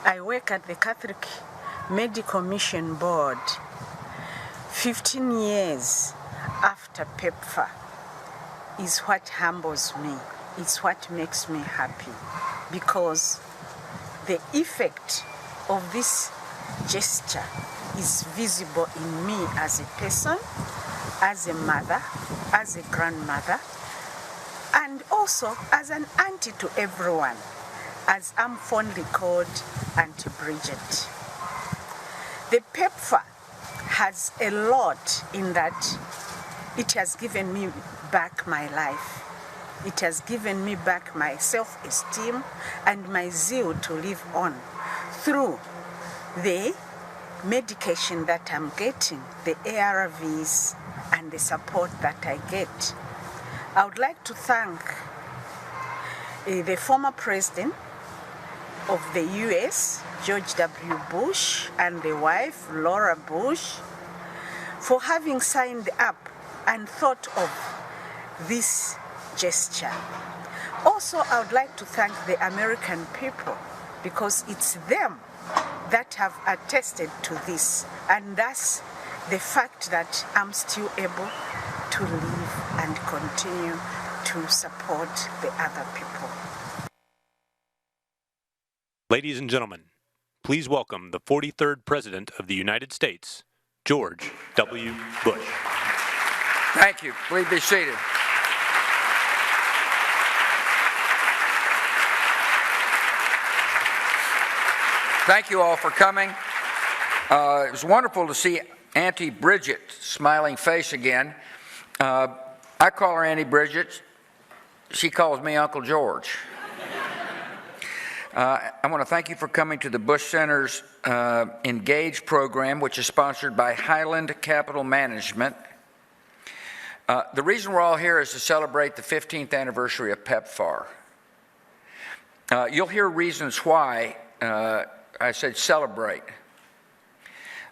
I work at the Catholic Medical Mission Board 15 years after PEPFAR is what humbles me. It's what makes me happy, because the effect of this gesture is visible in me as a person, as a mother, as a grandmother, and also as an auntie to everyone, as I'm fondly called Auntie Bridget. The PEPFAR has a lot in that it has given me back my life. It has given me back my self-esteem and my zeal to live on through the medication that I'm getting, the ARVs, and the support that I get. I would like to thank the former president of the US, George W. Bush, and the wife, Laura Bush, for having signed up and thought of this gesture. Also, I would like to thank the American people, because it's them that have attested to this, and thus the fact that I'm still able to live and continue to support the other people. Ladies and gentlemen, please welcome the 43rd President of the United States, George W. Bush. Thank you. Please be seated. Thank you all for coming. It was wonderful to see Auntie Bridget's smiling face again. I call her Auntie Bridget. She calls me Uncle George. I want to thank you for coming to the Bush Center's Engage program, which is sponsored by Highland Capital Management. The reason we're all here is to celebrate the 15th anniversary of PEPFAR. You'll hear reasons why I said celebrate.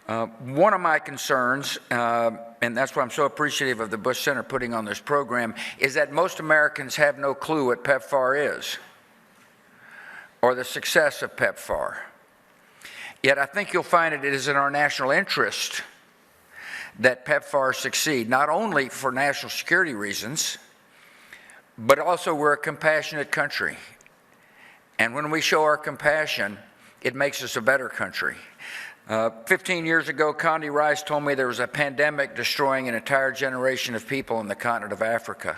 One of my concerns, and that's why I'm so appreciative of the Bush Center putting on this program, is that most Americans have no clue what PEPFAR is or the success of PEPFAR. Yet I think you'll find it is in our national interest that PEPFAR succeed, not only for national security reasons, but also we're a compassionate country. And when we show our compassion, it makes us a better country. 15 years ago, Condi Rice told me there was a pandemic destroying an entire generation of people in the continent of Africa.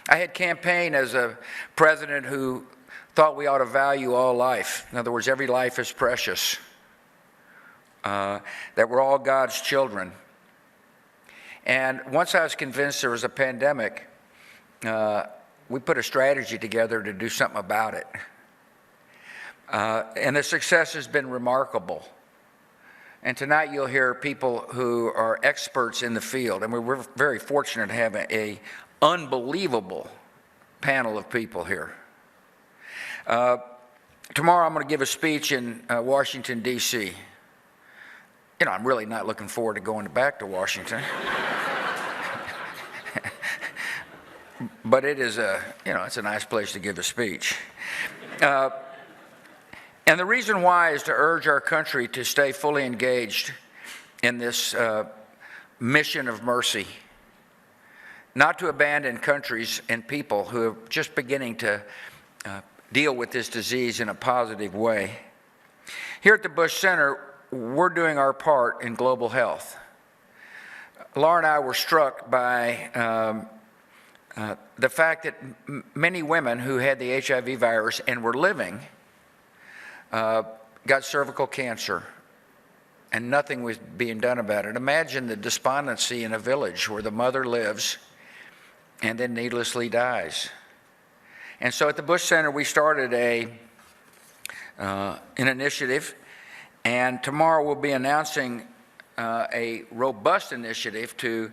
I had campaigned as a president who thought we ought to value all life. In other words, every life is precious. That we're all God's children. And once I was convinced there was a pandemic, we put a strategy together to do something about it. And the success has been remarkable. And tonight you'll hear people who are experts in the field. And we're very fortunate to have an unbelievable panel of people here. Tomorrow I'm going to give a speech in Washington, D.C. You know, I'm really not looking forward to going back to Washington. But it is it's a nice place to give a speech. And the reason why is to urge our country to stay fully engaged in this mission of mercy, not to abandon countries and people who are just beginning to deal with this disease in a positive way. Here at the Bush Center, we're doing our part in global health. Laura and I were struck by the fact that many women who had the HIV virus and were living got cervical cancer, and nothing was being done about it. Imagine the despondency in a village where the mother lives and then needlessly dies. And so at the Bush Center, we started an initiative, and tomorrow we'll be announcing a robust initiative to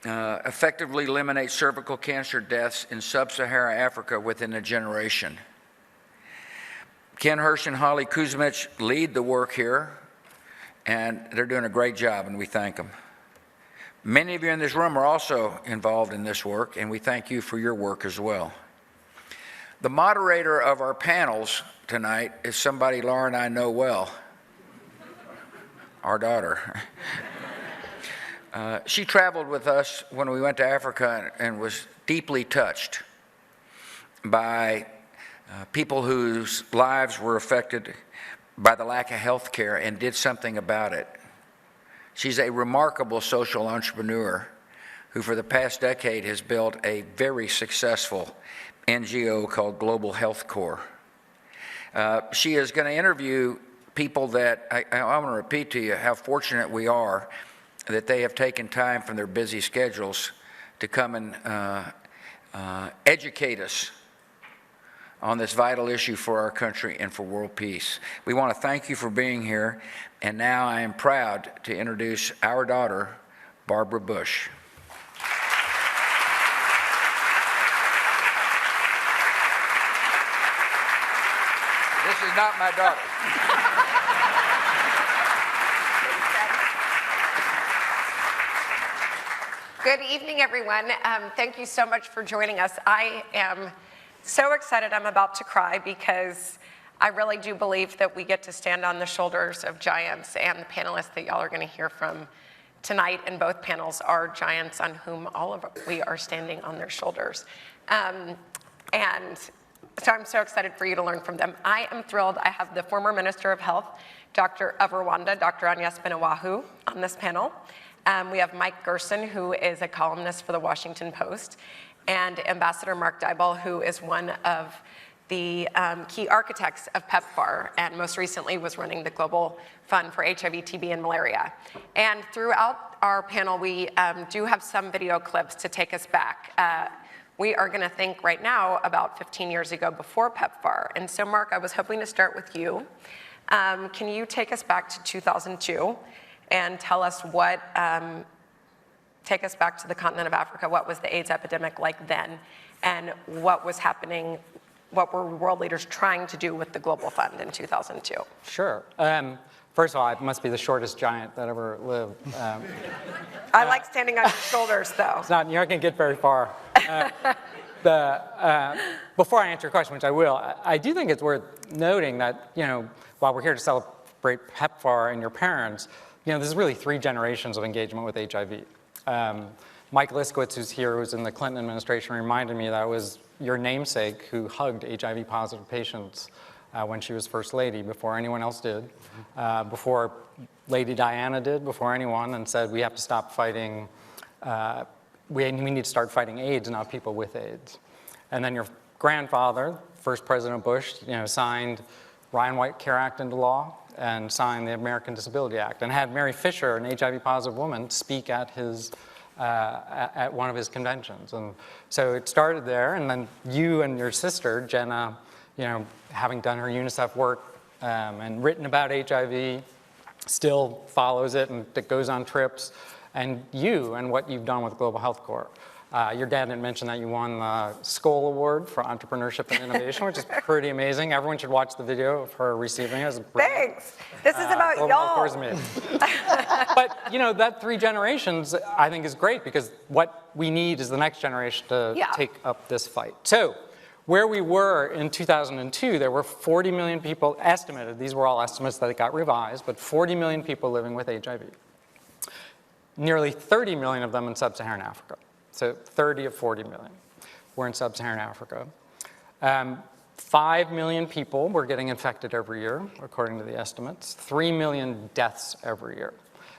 effectively eliminate cervical cancer deaths in sub-Saharan Africa within a generation. Ken Hirsch and Holly Kuzmich lead the work here, and they're doing a great job, and we thank them. Many of you in this room are also involved in this work, and we thank you for your work as well. The moderator of our panels tonight is somebody Laura and I know well, our daughter. She traveled with us when we went to Africa and was deeply touched by people whose lives were affected by the lack of health care and did something about it. She's a remarkable social entrepreneur who for the past decade has built a very successful NGO called Global Health Corps. She is going to interview people that, I want to repeat to you how fortunate we are that they have taken time from their busy schedules to come and educate us on this vital issue for our country and for world peace. We want to thank you for being here, and now I am proud to introduce our daughter, Barbara Bush. This is not my daughter. Good evening, everyone. Thank you so much for joining us. I am so excited I'm about to cry because I really do believe that we get to stand on the shoulders of giants, and the panelists that y'all are going to hear from tonight in both panels are giants on whom all of we are standing on their shoulders. And so I'm so excited for you to learn from them. I am thrilled. I have the former Minister of Health, of Rwanda, Dr. Agnes Benawahu, on this panel. We have Mike Gerson, who is a columnist for the Washington Post, and Ambassador Mark Dybul, who is one of the key architects of PEPFAR, and most recently was running the Global Fund for HIV, TB, and Malaria. And throughout our panel, we do have some video clips to take us back. We are going to think right now about 15 years ago before PEPFAR. And so, Mark, I was hoping to start with you. Can you take us back to 2002 and tell us what, take us back to the continent of Africa, what was the AIDS epidemic like then, and what was happening, what were world leaders trying to do with the Global Fund in 2002? Sure. First of all, I must be the shortest giant that ever lived. I like standing on your shoulders, though. It's not, you're not going to get very far. Before I answer your question, which I will, I do think it's worth noting that, while we're here to celebrate PEPFAR and your parents, there's really 3 generations of engagement with HIV. Mike Liskowitz, who's here, who's in the Clinton administration, reminded me that it was your namesake who hugged HIV-positive patients when she was First Lady, before anyone else did, before Lady Diana did, before anyone, and said we have to stop fighting, we need to start fighting AIDS, not people with AIDS. And then your grandfather, first President Bush, signed Ryan White Care Act into law and signed the American Disability Act, and had Mary Fisher, an HIV-positive woman, speak at his at one of his conventions. And so it started there, and then you and your sister, Jenna, having done her UNICEF work and written about HIV, still follows it and it goes on trips, and you and what you've done with Global Health Corps. Your dad didn't mention that you won the Skoll Award for Entrepreneurship and Innovation, which is pretty amazing. Everyone should watch the video of her receiving it. Thanks. This is about y'all. But, that 3 generations, I think, is great, because what we need is the next generation to take up this fight. So, where we were in 2002, there were 40 million people estimated. These were all estimates that got revised, but 40 million people living with HIV. Nearly 30 million of them in sub-Saharan Africa. So 30 of 40 million were in sub-Saharan Africa. 5 million people were getting infected every year, according to the estimates. 3 million deaths every year.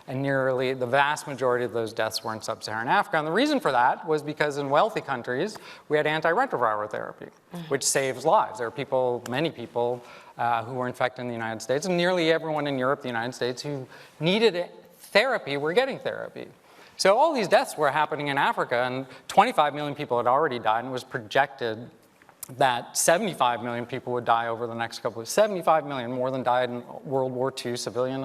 And nearly the vast majority of those deaths were in sub-Saharan Africa. And the reason for that was because in wealthy countries, we had antiretroviral therapy, which saves lives. There are people, many people, who were infected in the United States, and nearly everyone in Europe, the United States, who needed therapy were getting therapy. So all these deaths were happening in Africa, and 25 million people had already died, and it was projected that 75 million people would die over the next couple of 75 million, more than died in World War II, civilian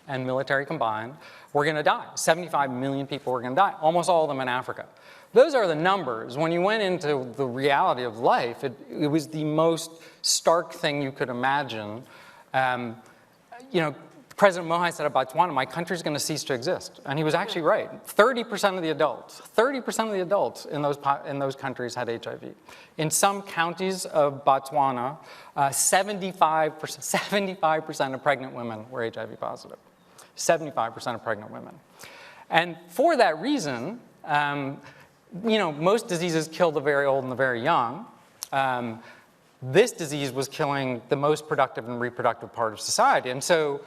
and military combined, were going to die. 75 million people were going to die, almost all of them in Africa. Those are the numbers. When you went into the reality of life, it was the most stark thing you could imagine. President Moai said of Botswana, my country's going to cease to exist. And he was actually right. 30% of the adults in those countries had HIV. In some counties of Botswana, 75% of pregnant women were HIV positive. 75% of pregnant women. And for that reason, most diseases kill the very old and the very young. This disease was killing the most productive and reproductive part of society. And so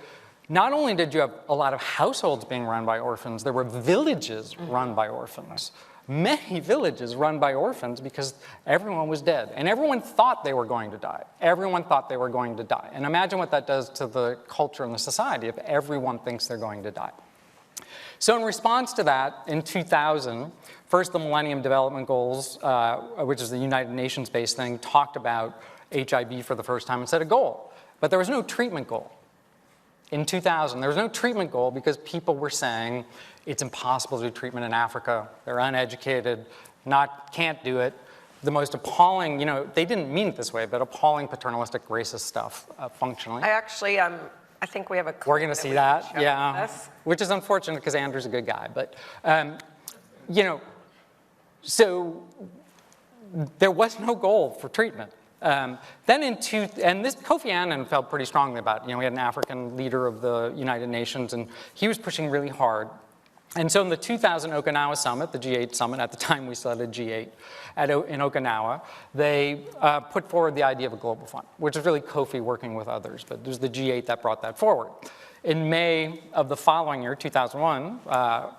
not only did you have a lot of households being run by orphans, there were villages run by orphans. Many villages run by orphans because everyone was dead. And everyone thought they were going to die. Everyone thought they were going to die. And imagine what that does to the culture and the society if everyone thinks they're going to die. So in response to that, in 2000, first the Millennium Development Goals, which is the United Nations-based thing, talked about HIV for the first time and set a goal. But there was no treatment goal. In 2000, there was no treatment goal because people were saying it's impossible to do treatment in Africa. They're uneducated, can't do it. The most appalling, they didn't mean it this way, but appalling paternalistic racist stuff functionally. I actually, I think we have a clip. We're going to see that, yeah. Which is unfortunate because Andrew's a good guy. But, so there was no goal for treatment. And this Kofi Annan felt pretty strongly about it. We had an African leader of the United Nations, and he was pushing really hard. And so in the 2000 Okinawa Summit, the G8 summit, at the time we still had a G8 in Okinawa, they put forward the idea of a global fund, which is really Kofi working with others, but it was the G8 that brought that forward. In May of the following year, 2001,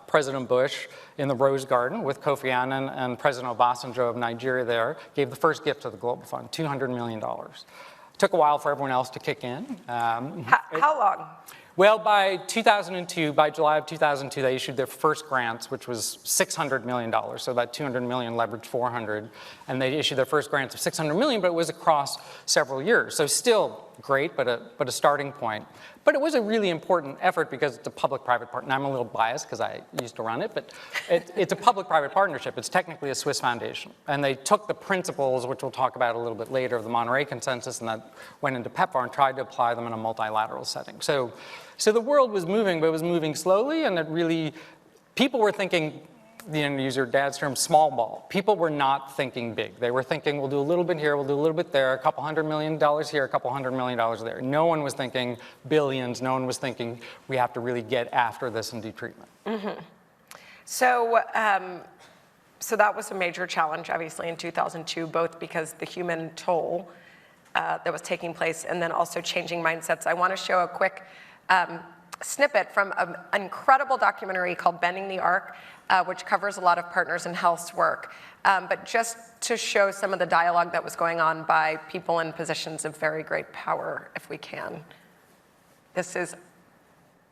President Bush in the Rose Garden with Kofi Annan and President Obasanjo of Nigeria there gave the first gift to the Global Fund, $200 million. It took a while for everyone else to kick in. How long? Well, by July of 2002, they issued their first grants, which was $600 million. So about $200 million leveraged 400. And they issued their first grants of $600 million, but it was across several years. So still great, but a starting point. But it was a really important effort because it's a public-private partnership. I'm a little biased because I used to run it, but it's a public-private partnership. It's technically a Swiss foundation. And they took the principles, which we'll talk about a little bit later, of the Monterey Consensus, and that went into PEPFAR and tried to apply them in a multilateral setting. So the world was moving, but it was moving slowly, and it really, people were thinking, to use your dad's term, small ball. People were not thinking big. They were thinking, we'll do a little bit here, we'll do a little bit there, a couple $100 million here, a couple $100 million there. No one was thinking billions. No one was thinking we have to really get after this and do treatment. Mm-hmm. So that was a major challenge, obviously, in 2002, both because the human toll that was taking place and then also changing mindsets. I want to show a quick snippet from an incredible documentary called Bending the Arc, which covers a lot of Partners in Health's work. But just to show some of the dialogue that was going on by people in positions of very great power, if we can. This is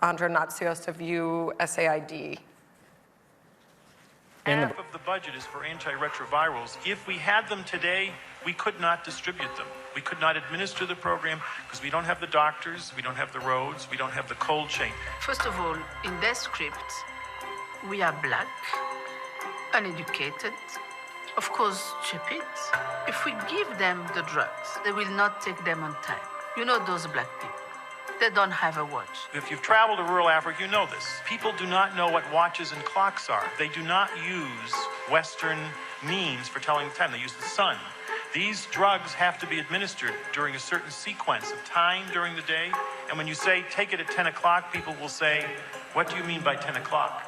Andra Natsios of USAID. Half of the budget is for antiretrovirals. If we had them today, we could not distribute them. We could not administer the program because we don't have the doctors, we don't have the roads, we don't have the cold chain. First of all, in their script, we are black, uneducated, of course stupid. If we give them the drugs, they will not take them on time. You know those black people. They don't have a watch. If you've traveled to rural Africa, you know this. People do not know what watches and clocks are. They do not use Western means for telling the time. They use the sun. These drugs have to be administered during a certain sequence of time during the day. And when you say, take it at 10 o'clock, people will say, what do you mean by 10 o'clock?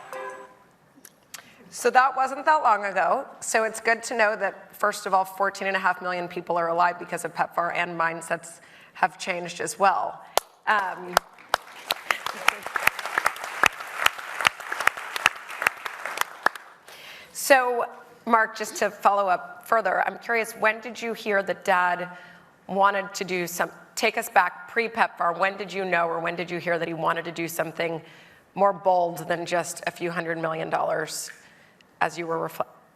So that wasn't that long ago. So it's good to know that, first of all, 14.5 million people are alive because of PEPFAR, and mindsets have changed as well. So, Mark, just to follow up further, I'm curious, when did you hear that Dad wanted to take us back pre-PEPFAR? When did you know, or when did you hear that he wanted to do something more bold than just a few $100 million as you were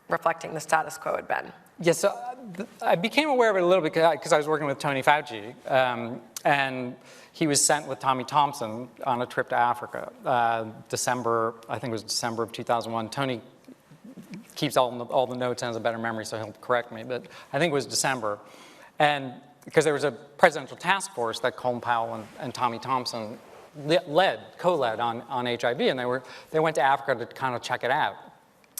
reflecting the status quo had been? Yes, so I became aware of it a little bit because I was working with Tony Fauci, and he was sent with Tommy Thompson on a trip to Africa, December, I think it was December of 2001. Tony keeps all the notes and has a better memory, so he'll correct me, but I think it was December. And because there was a presidential task force that Colin Powell and Tommy Thompson co-led on HIV, and they went to Africa to kind of check it out.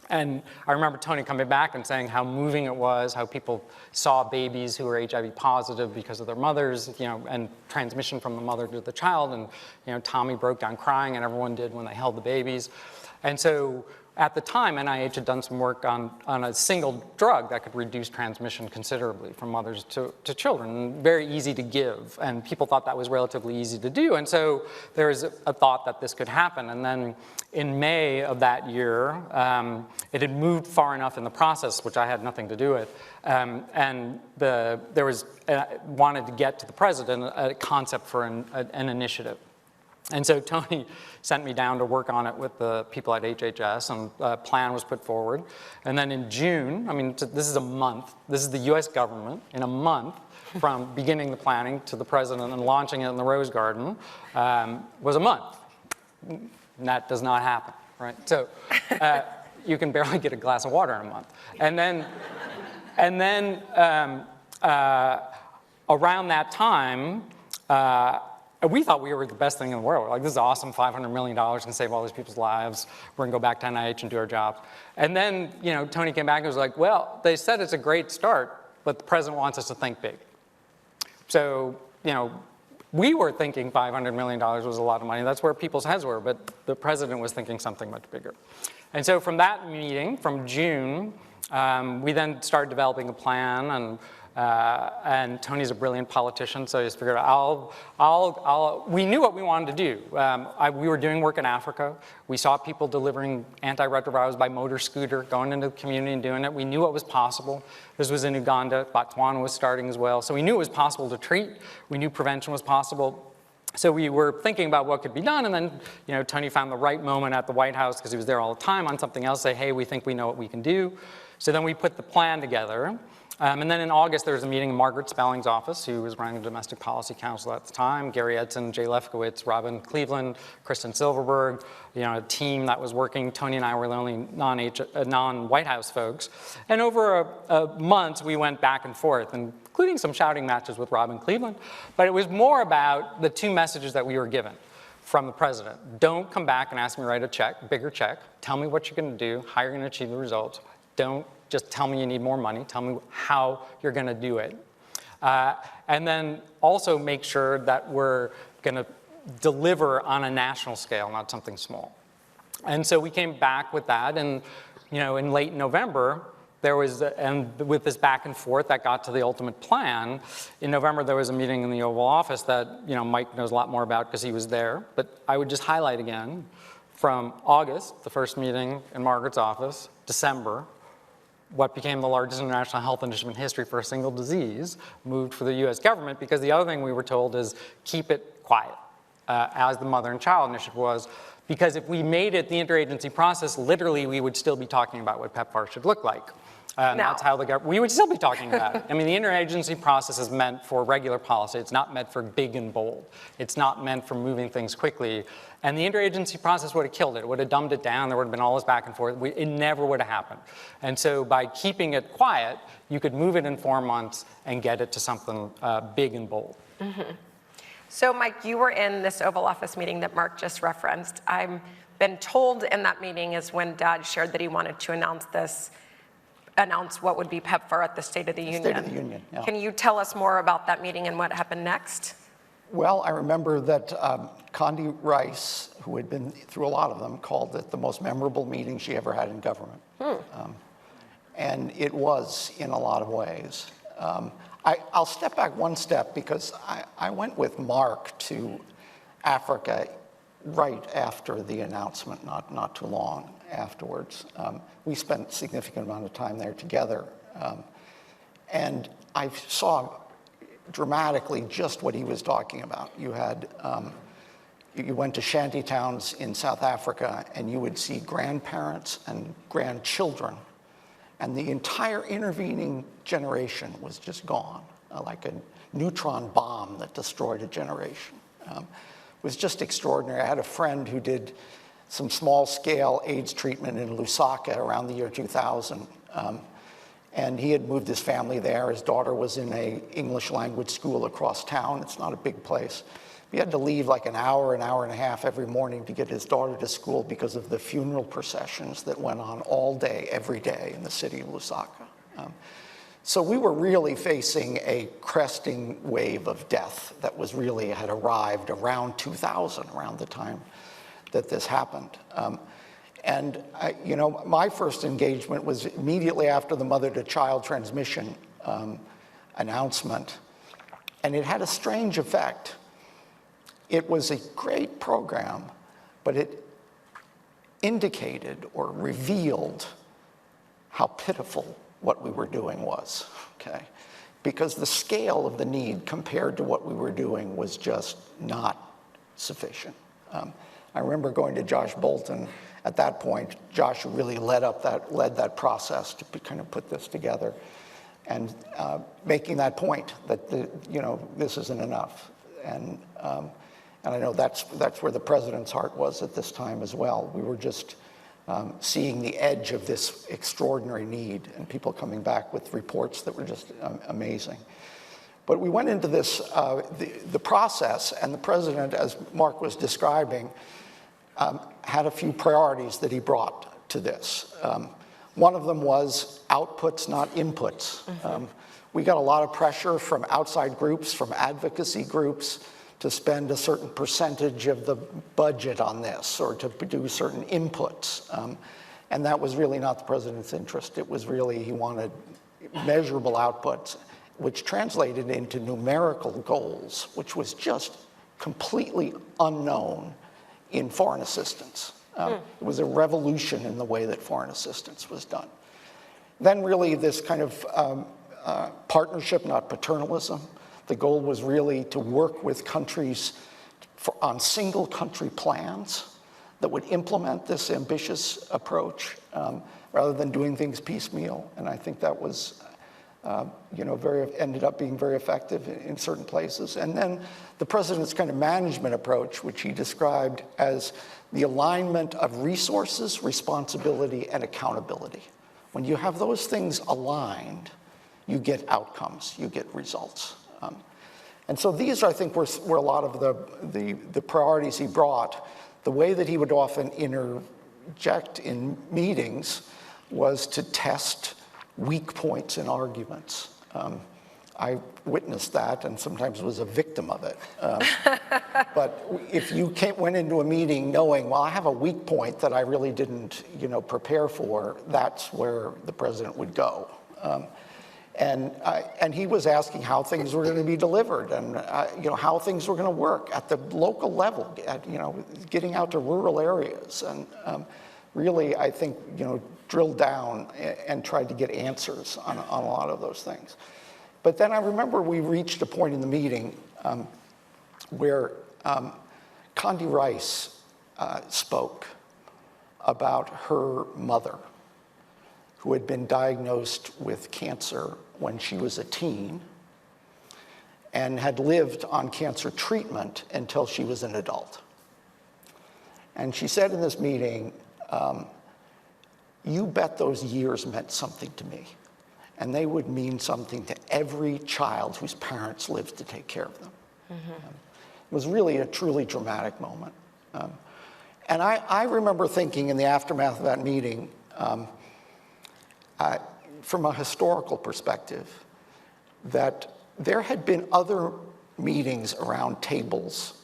And I remember Tony coming back and saying how moving it was, how people saw babies who were HIV positive because of their mothers, and transmission from the mother to the child. And, Tommy broke down crying, and everyone did when they held the babies. And so at the time, NIH had done some work on a single drug that could reduce transmission considerably from mothers to children, very easy to give, and people thought that was relatively easy to do, and so there was a thought that this could happen. And then in May of that year, it had moved far enough in the process, which I had nothing to do with, and there was wanted to get to the president a concept for an initiative. And so Tony sent me down to work on it with the people at HHS, and a plan was put forward. And then in June, this is a month, this is the US government, in a month from beginning the planning to the president and launching it in the Rose Garden, was a month. And that does not happen, right? So you can barely get a glass of water in a month. And then around that time, we thought we were the best thing in the world. Like, this is awesome, $500 million can save all these people's lives. We're gonna go back to NIH and do our jobs. And then, Tony came back and was like, well, they said it's a great start, but the president wants us to think big. So, we were thinking $500 million was a lot of money. That's where people's heads were, but the president was thinking something much bigger. And so from that meeting, from June, we then started developing a plan, and Tony's a brilliant politician, so he just figured we knew what we wanted to do. We were doing work in Africa. We saw people delivering antiretrovirals by motor scooter, going into the community and doing it. We knew it was possible. This was in Uganda. Botswana was starting as well. So we knew it was possible to treat. We knew prevention was possible. So we were thinking about what could be done, and then Tony found the right moment at the White House, because he was there all the time, on something else, say, hey, we think we know what we can do. So then we put the plan together. And then in August, there was a meeting in Margaret Spelling's office, who was running the Domestic Policy Council at the time, Gary Edson, Jay Lefkowitz, Robin Cleveland, Kristen Silverberg, a team that was working. Tony and I were the only non-White House folks. And over a month, we went back and forth, including some shouting matches with Robin Cleveland. But it was more about the two messages that we were given from the president. Don't come back and ask me to write a check, bigger check. Tell me what you're going to do, how you're going to achieve the results. Don't just tell me you need more money. Tell me how you're going to do it. And then also make sure that we're going to deliver on a national scale, not something small. And so we came back with that. And in late November, there was, and with this back and forth that got to the ultimate plan, in November there was a meeting in the Oval Office that Mike knows a lot more about because he was there. But I would just highlight again, from August, the first meeting in Margaret's office, December, what became the largest international health initiative in history for a single disease moved for the US government, because the other thing we were told is keep it quiet, as the Mother and Child Initiative was, because if we made it the interagency process, literally we would still be talking about what PEPFAR should look like. That's how we would still be talking about it. The interagency process is meant for regular policy. It's not meant for big and bold. It's not meant for moving things quickly. And the interagency process would have killed it. It would have dumbed it down. There would have been all this back and forth. It never would have happened. And so by keeping it quiet, you could move it in 4 months and get it to something big and bold. Mm-hmm. So Mike, you were in this Oval Office meeting that Mark just referenced. I've been told in that meeting is when Dad shared that he wanted to announce what would be PEPFAR at the State of the Union. State of the Union, yeah. Can you tell us more about that meeting and what happened next? Well, I remember that Condi Rice, who had been through a lot of them, called it the most memorable meeting she ever had in government. And it was in a lot of ways. I'll step back one step, because I went with Mark to Africa right after the announcement, not too long afterwards. We spent a significant amount of time there together. And I saw dramatically just what he was talking about. You had, you went to shanty towns in South Africa, and you would see grandparents and grandchildren, and the entire intervening generation was just gone, like a neutron bomb that destroyed a generation. It was just extraordinary. I had a friend who did some small-scale AIDS treatment in Lusaka around the year 2000. And he had moved his family there. His daughter was in an English language school across town. It's not a big place. He had to leave like an hour and a half every morning to get his daughter to school because of the funeral processions that went on all day, every day in the city of Lusaka. So we were really facing a cresting wave of death that was really had arrived around 2000, around the time that this happened. And my first engagement was immediately after the mother-to-child transmission announcement, and it had a strange effect. It was a great program, but it indicated or revealed how pitiful what we were doing was, okay? Because the scale of the need compared to what we were doing was just not sufficient. I remember going to Josh Bolton. At that point, Josh really led that process to kind of put this together, and making that point that this isn't enough. And I know that's where the president's heart was at this time as well. We were just seeing the edge of this extraordinary need, and people coming back with reports that were just amazing. But we went into this, the process, and the president, as Mark was describing, had a few priorities that he brought to this. One of them was outputs, not inputs. We got a lot of pressure from outside groups, from advocacy groups, to spend a certain percentage of the budget on this or to do certain inputs. And that was really not the president's interest. It was really, he wanted measurable outputs, which translated into numerical goals, which was just completely unknown in foreign assistance. It was a revolution in the way that foreign assistance was done. Then really this kind of partnership, not paternalism. The goal was really to work with countries on single country plans that would implement this ambitious approach rather than doing things piecemeal. And I think that was, ended up being very effective in certain places. And then the president's kind of management approach, which he described as the alignment of resources, responsibility, and accountability. When you have those things aligned, you get outcomes, you get results. And so these, I think, were a lot of the priorities he brought. The way that he would often interject in meetings was to test weak points in arguments. I witnessed that and sometimes was a victim of it. But if you went into a meeting knowing, well, I have a weak point that I really didn't, prepare for, that's where the president would go. And he was asking how things were going to be delivered and how things were going to work at the local level, getting out to rural areas, and really, I think, drilled down and tried to get answers on a lot of those things. But then I remember we reached a point in the meeting where Condi Rice spoke about her mother, who had been diagnosed with cancer when she was a teen and had lived on cancer treatment until she was an adult. And she said in this meeting, you bet those years meant something to me, and they would mean something to every child whose parents lived to take care of them. It was really a truly dramatic moment. And I remember thinking in the aftermath of that meeting, from a historical perspective, that there had been other meetings around tables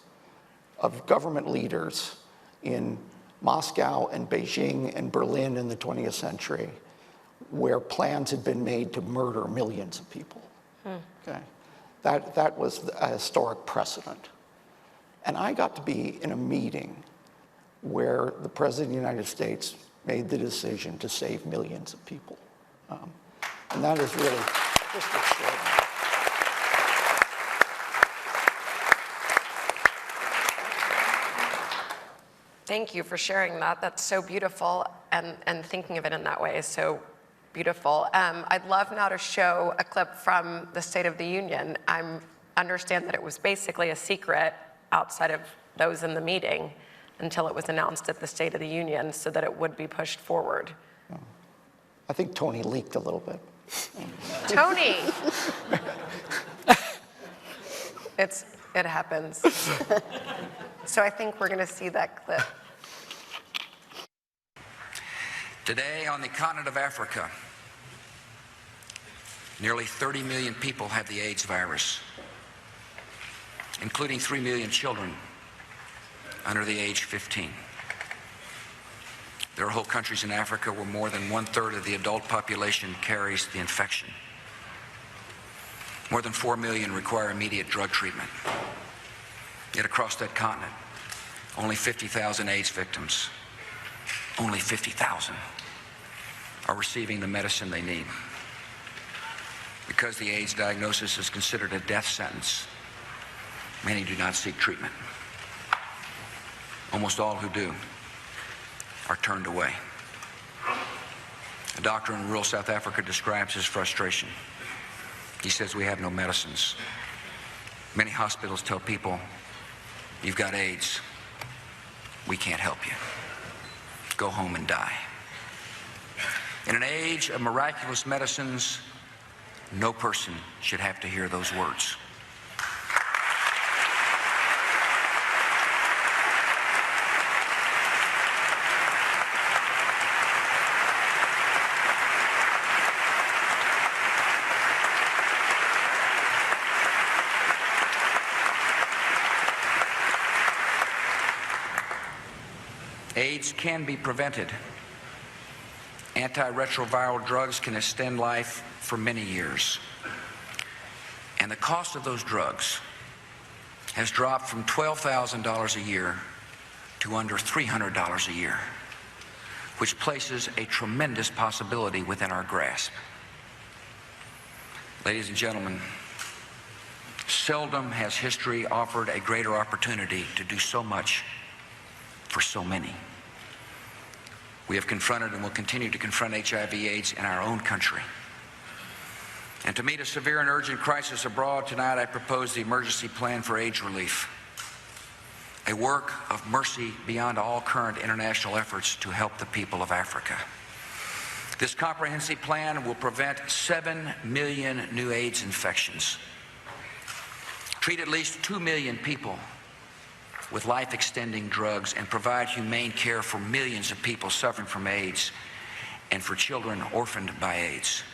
of government leaders in Moscow and Beijing and Berlin in the 20th century where plans had been made to murder millions of people. Okay? That was a historic precedent. And I got to be in a meeting where the President of the United States made the decision to save millions of people. And that is really just extraordinary. Thank you for sharing that. That's so beautiful, and thinking of it in that way is so beautiful. I'd love now to show a clip from the State of the Union. I understand that it was basically a secret outside of those in the meeting until it was announced at the State of the Union so that it would be pushed forward. I think Tony leaked a little bit. Tony. It happens. So I think we're going to see that clip. Today, on the continent of Africa, nearly 30 million people have the AIDS virus, including 3 million children under the age 15. There are whole countries in Africa where more than 1/3 of the adult population carries the infection. More than 4 million require immediate drug treatment. Yet across that continent, only 50,000 AIDS victims, only 50,000, are receiving the medicine they need. Because the AIDS diagnosis is considered a death sentence, many do not seek treatment. Almost all who do are turned away. A doctor in rural South Africa describes his frustration. He says, "We have no medicines. Many hospitals tell people, you've got AIDS. We can't help you. Go home and die." In an age of miraculous medicines, no person should have to hear those words. AIDS can be prevented. Antiretroviral drugs can extend life for many years. And the cost of those drugs has dropped from $12,000 a year to under $300 a year, which places a tremendous possibility within our grasp. Ladies and gentlemen, seldom has history offered a greater opportunity to do so much for so many. We have confronted and will continue to confront HIV/AIDS in our own country. And to meet a severe and urgent crisis abroad, tonight I propose the emergency plan for AIDS relief, a work of mercy beyond all current international efforts to help the people of Africa. This comprehensive plan will prevent 7 million new AIDS infections, treat at least 2 million people with life-extending drugs, and provide humane care for millions of people suffering from AIDS and for children orphaned by AIDS.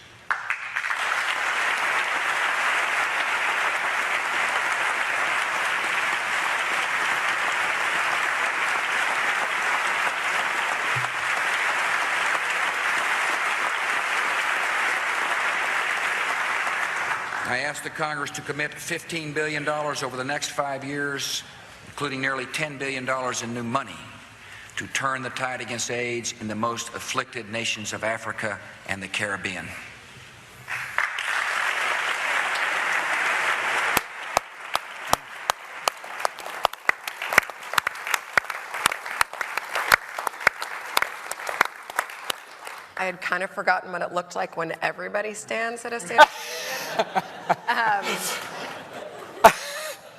I ask the Congress to commit $15 billion over the next 5 years, including nearly $10 billion in new money, to turn the tide against AIDS in the most afflicted nations of Africa and the Caribbean. I had kind of forgotten what it looked like when everybody stands at a stand.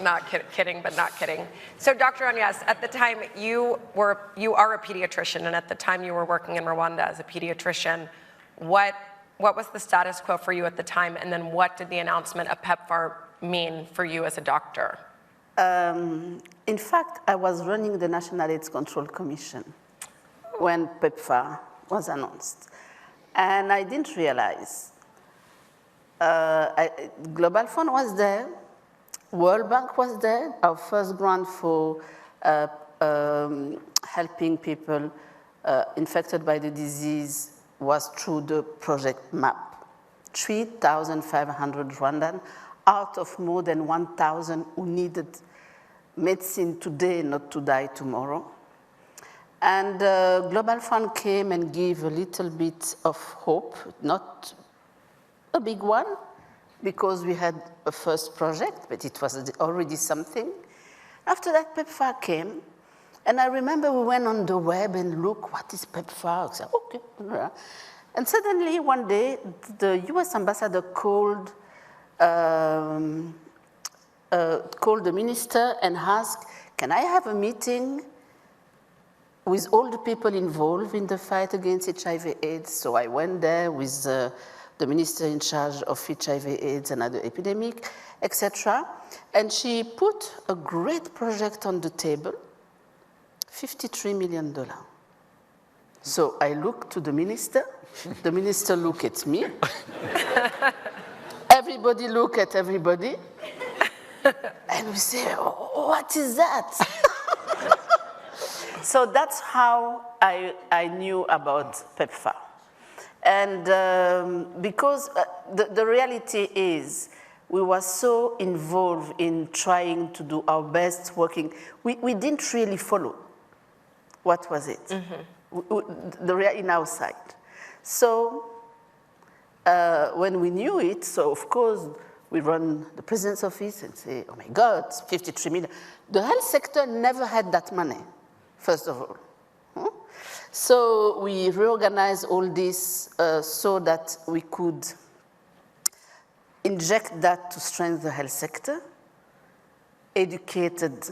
Not kidding, but not kidding. So, Dr. Anyas, at the time you are a pediatrician, and at the time you were working in Rwanda as a pediatrician, what was the status quo for you at the time, and then what did the announcement of PEPFAR mean for you as a doctor? In fact, I was running the National AIDS Control Commission when PEPFAR was announced, and I didn't realize. Global Fund was there. World Bank was there. Our first grant for helping people infected by the disease was through the project MAP. 3,500 Rwandans out of more than 1,000 who needed medicine today, not to die tomorrow. And Global Fund came and gave a little bit of hope, not a big one, because we had a first project, but it was already something. After that, PEPFAR came, and I remember we went on the web and looked, what is PEPFAR? I said, okay. And suddenly, one day, the US ambassador called the minister and asked, can I have a meeting with all the people involved in the fight against HIV/AIDS? So I went there with the minister in charge of HIV, AIDS, and other epidemic, etc. And she put a great project on the table, $53 million. So I look to the minister look at me, everybody look at everybody, and we say, oh, what is that? So that's how I knew about PEPFAR. And because the reality is, we were so involved in trying to do our best working, we didn't really follow what was it, in our side. So when we knew it, so of course, we run the president's office and say, oh my God, 53 million. The health sector never had that money, first of all. So we reorganized all this so that we could inject that to strengthen the health sector, educated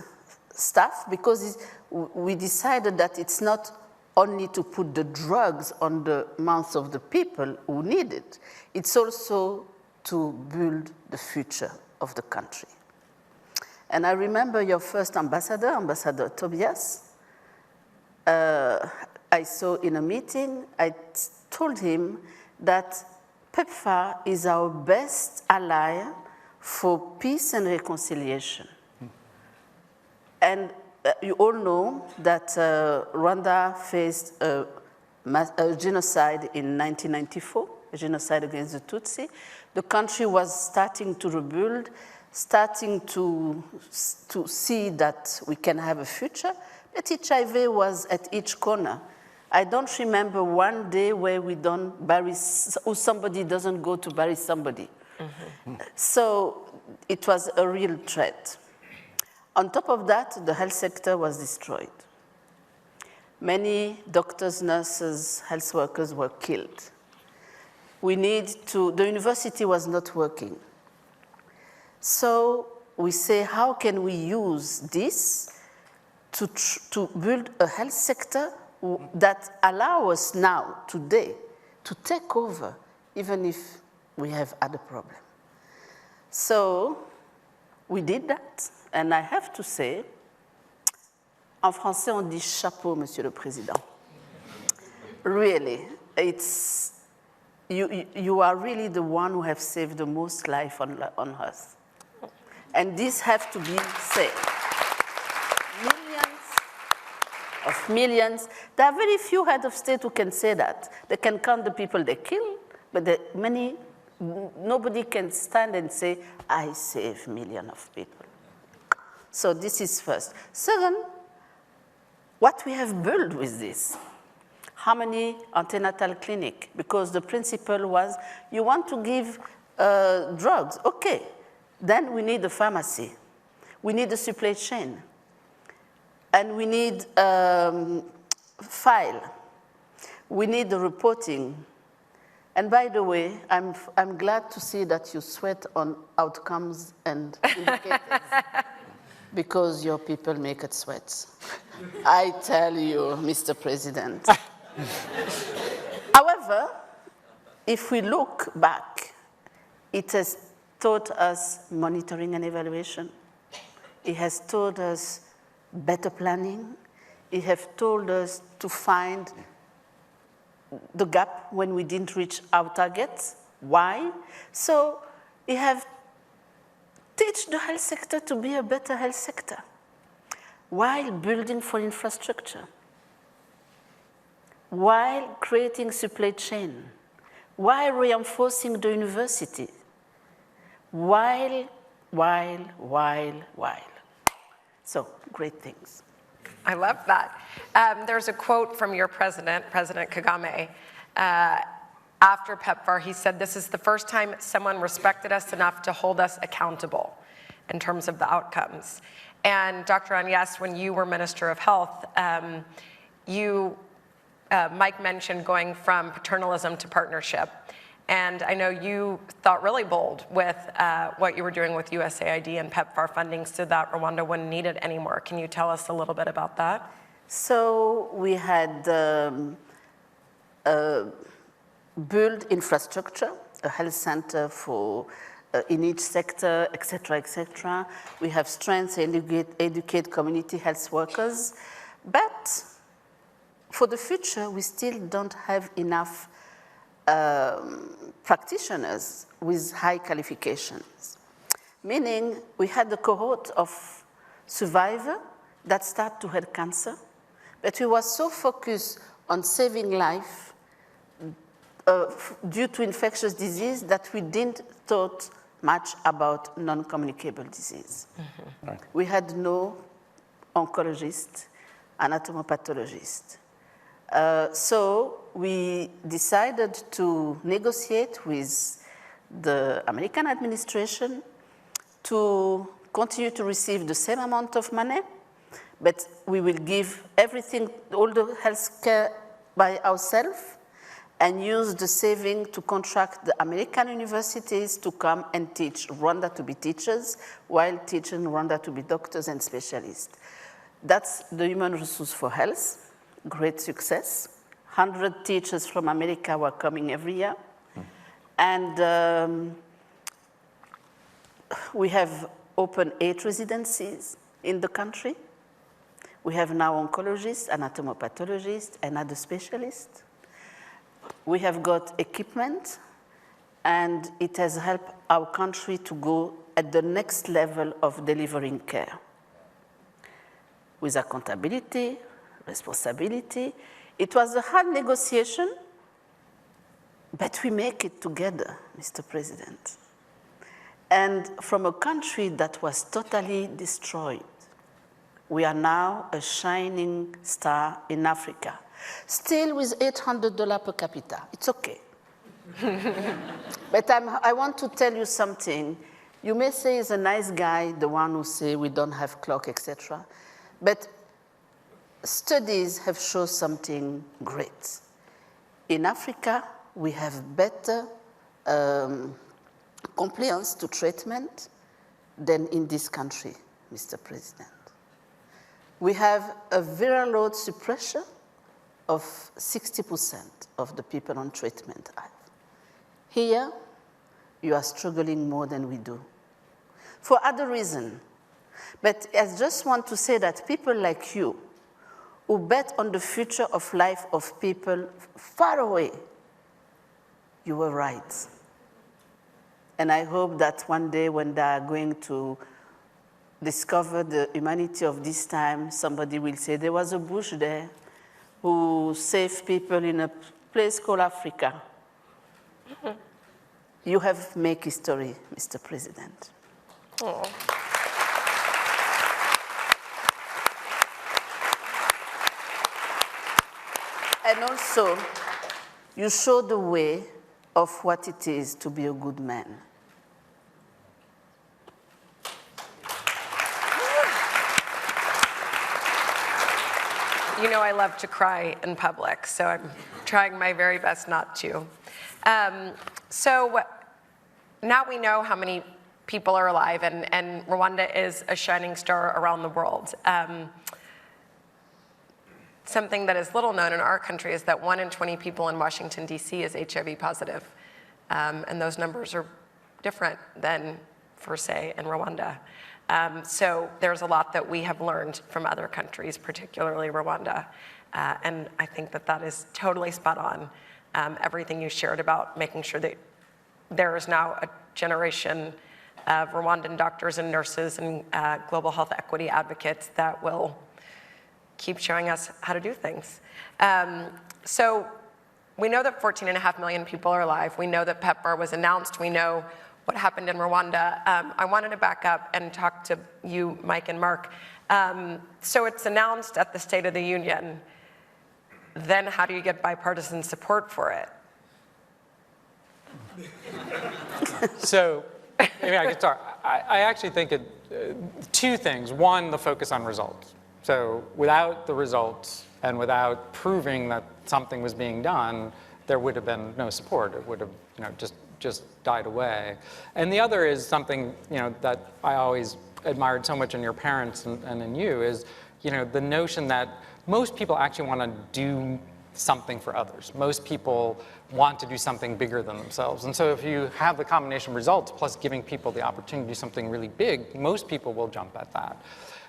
staff, because we decided that it's not only to put the drugs on the mouths of the people who need it, it's also to build the future of the country. And I remember your first ambassador, Ambassador Tobias. I saw in a meeting, I told him that PEPFAR is our best ally for peace and reconciliation. And you all know that Rwanda faced a genocide in 1994, a genocide against the Tutsi. The country was starting to rebuild, starting to see that we can have a future, but HIV was at each corner. I don't remember one day where we don't bury, or somebody doesn't go to bury somebody. So it was a real threat. On top of that, the health sector was destroyed. Many doctors, nurses, health workers were killed. The university was not working. So we say, how can we use this to build a health sector that allow us now, today, to take over, even if we have other problems. So we did that, and I have to say, en français on dit chapeau, Monsieur le Président. Really, you are really the one who have saved the most life on earth. And this has to be said. Millions. There are very few heads of state who can say that. They can count the people they kill, but nobody can stand and say, I save millions of people. So this is first. Second, what we have built with this. How many antenatal clinics? Because the principle was, you want to give drugs, okay. Then we need a pharmacy. We need a supply chain. And we need file. We need the reporting. And by the way, I'm glad to see that you sweat on outcomes and indicators because your people make it sweat. I tell you, Mr. President. However, if we look back, it has taught us monitoring and evaluation. It has taught us better planning. It has told us to find the gap when we didn't reach our targets. Why? So it has taught the health sector to be a better health sector while building for infrastructure, while creating supply chain, while reinforcing the university, while. So, great things. I love that. There's a quote from your president, President Kagame. After PEPFAR, he said, this is the first time someone respected us enough to hold us accountable in terms of the outcomes. And Dr. Agnès, when you were Minister of Health, Mike mentioned going from paternalism to partnership. And I know you thought really bold with what you were doing with USAID and PEPFAR funding so that Rwanda wouldn't need it anymore. Can you tell us a little bit about that? So we had built infrastructure. a health center for in each sector, etc., etc. We have strength to educate community health workers. But for the future, we still don't have enough practitioners with high qualifications. Meaning, we had a cohort of survivors that started to have cancer, but we were so focused on saving life due to infectious disease that we didn't thought much about non-communicable disease. Mm-hmm. Right. We had no oncologist, anatomopathologist. So we decided to negotiate with the American administration to continue to receive the same amount of money, but we will give everything, all the health care by ourselves, and use the saving to contract the American universities to come and teach Rwanda to be teachers, while teaching Rwanda to be doctors and specialists. That's the Human Resource for Health, great success. 100 teachers from America were coming every year. And we have opened 8 residencies in the country. We have now oncologists, anatomopathologists, and other specialists. We have got equipment, and it has helped our country to go at the next level of delivering care. With accountability, responsibility. It was a hard negotiation, but we make it together, Mr. President. And from a country that was totally destroyed, we are now a shining star in Africa. Still with $800 per capita. It's okay. But I want to tell you something. You may say he's a nice guy, the one who say we don't have clock, etc. But studies have shown something great. In Africa, we have better compliance to treatment than in this country, Mr. President. We have a viral load suppression of 60% of the people on treatment. Here, you are struggling more than we do, for other reasons. But I just want to say that people like you, who bet on the future of life of people far away, you were right. And I hope that one day when they are going to discover the humanity of this time, somebody will say, there was a Bush there who saved people in a place called Africa. You have made history, Mr. President. Oh. And also, you show the way of what it is to be a good man. You know I love to cry in public, so I'm trying my very best not to. So now we know how many people are alive, and Rwanda is a shining star around the world. Something that is little known in our country is that 1 in 20 people in Washington, D.C. is HIV positive. And those numbers are different than, for say, in Rwanda. So there's a lot that we have learned from other countries, particularly Rwanda. And I think that that is totally spot on. Everything you shared about making sure that there is now a generation of Rwandan doctors and nurses and global health equity advocates that will keep showing us how to do things. So we know that 14.5 million people are alive. We know that PEPFAR was announced. We know what happened in Rwanda. I wanted to back up and talk to you, Mike and Mark. So it's announced at the State of the Union. Then how do you get bipartisan support for it? So maybe I can start. I actually think two things. One, the focus on results. So without the results and without proving that something was being done, there would have been no support. It would have, just died away. And the other is something, that I always admired so much in your parents and in you is, the notion that most people actually want to do something for others. Most people want to do something bigger than themselves. And so if you have the combination of results plus giving people the opportunity to do something really big, most people will jump at that.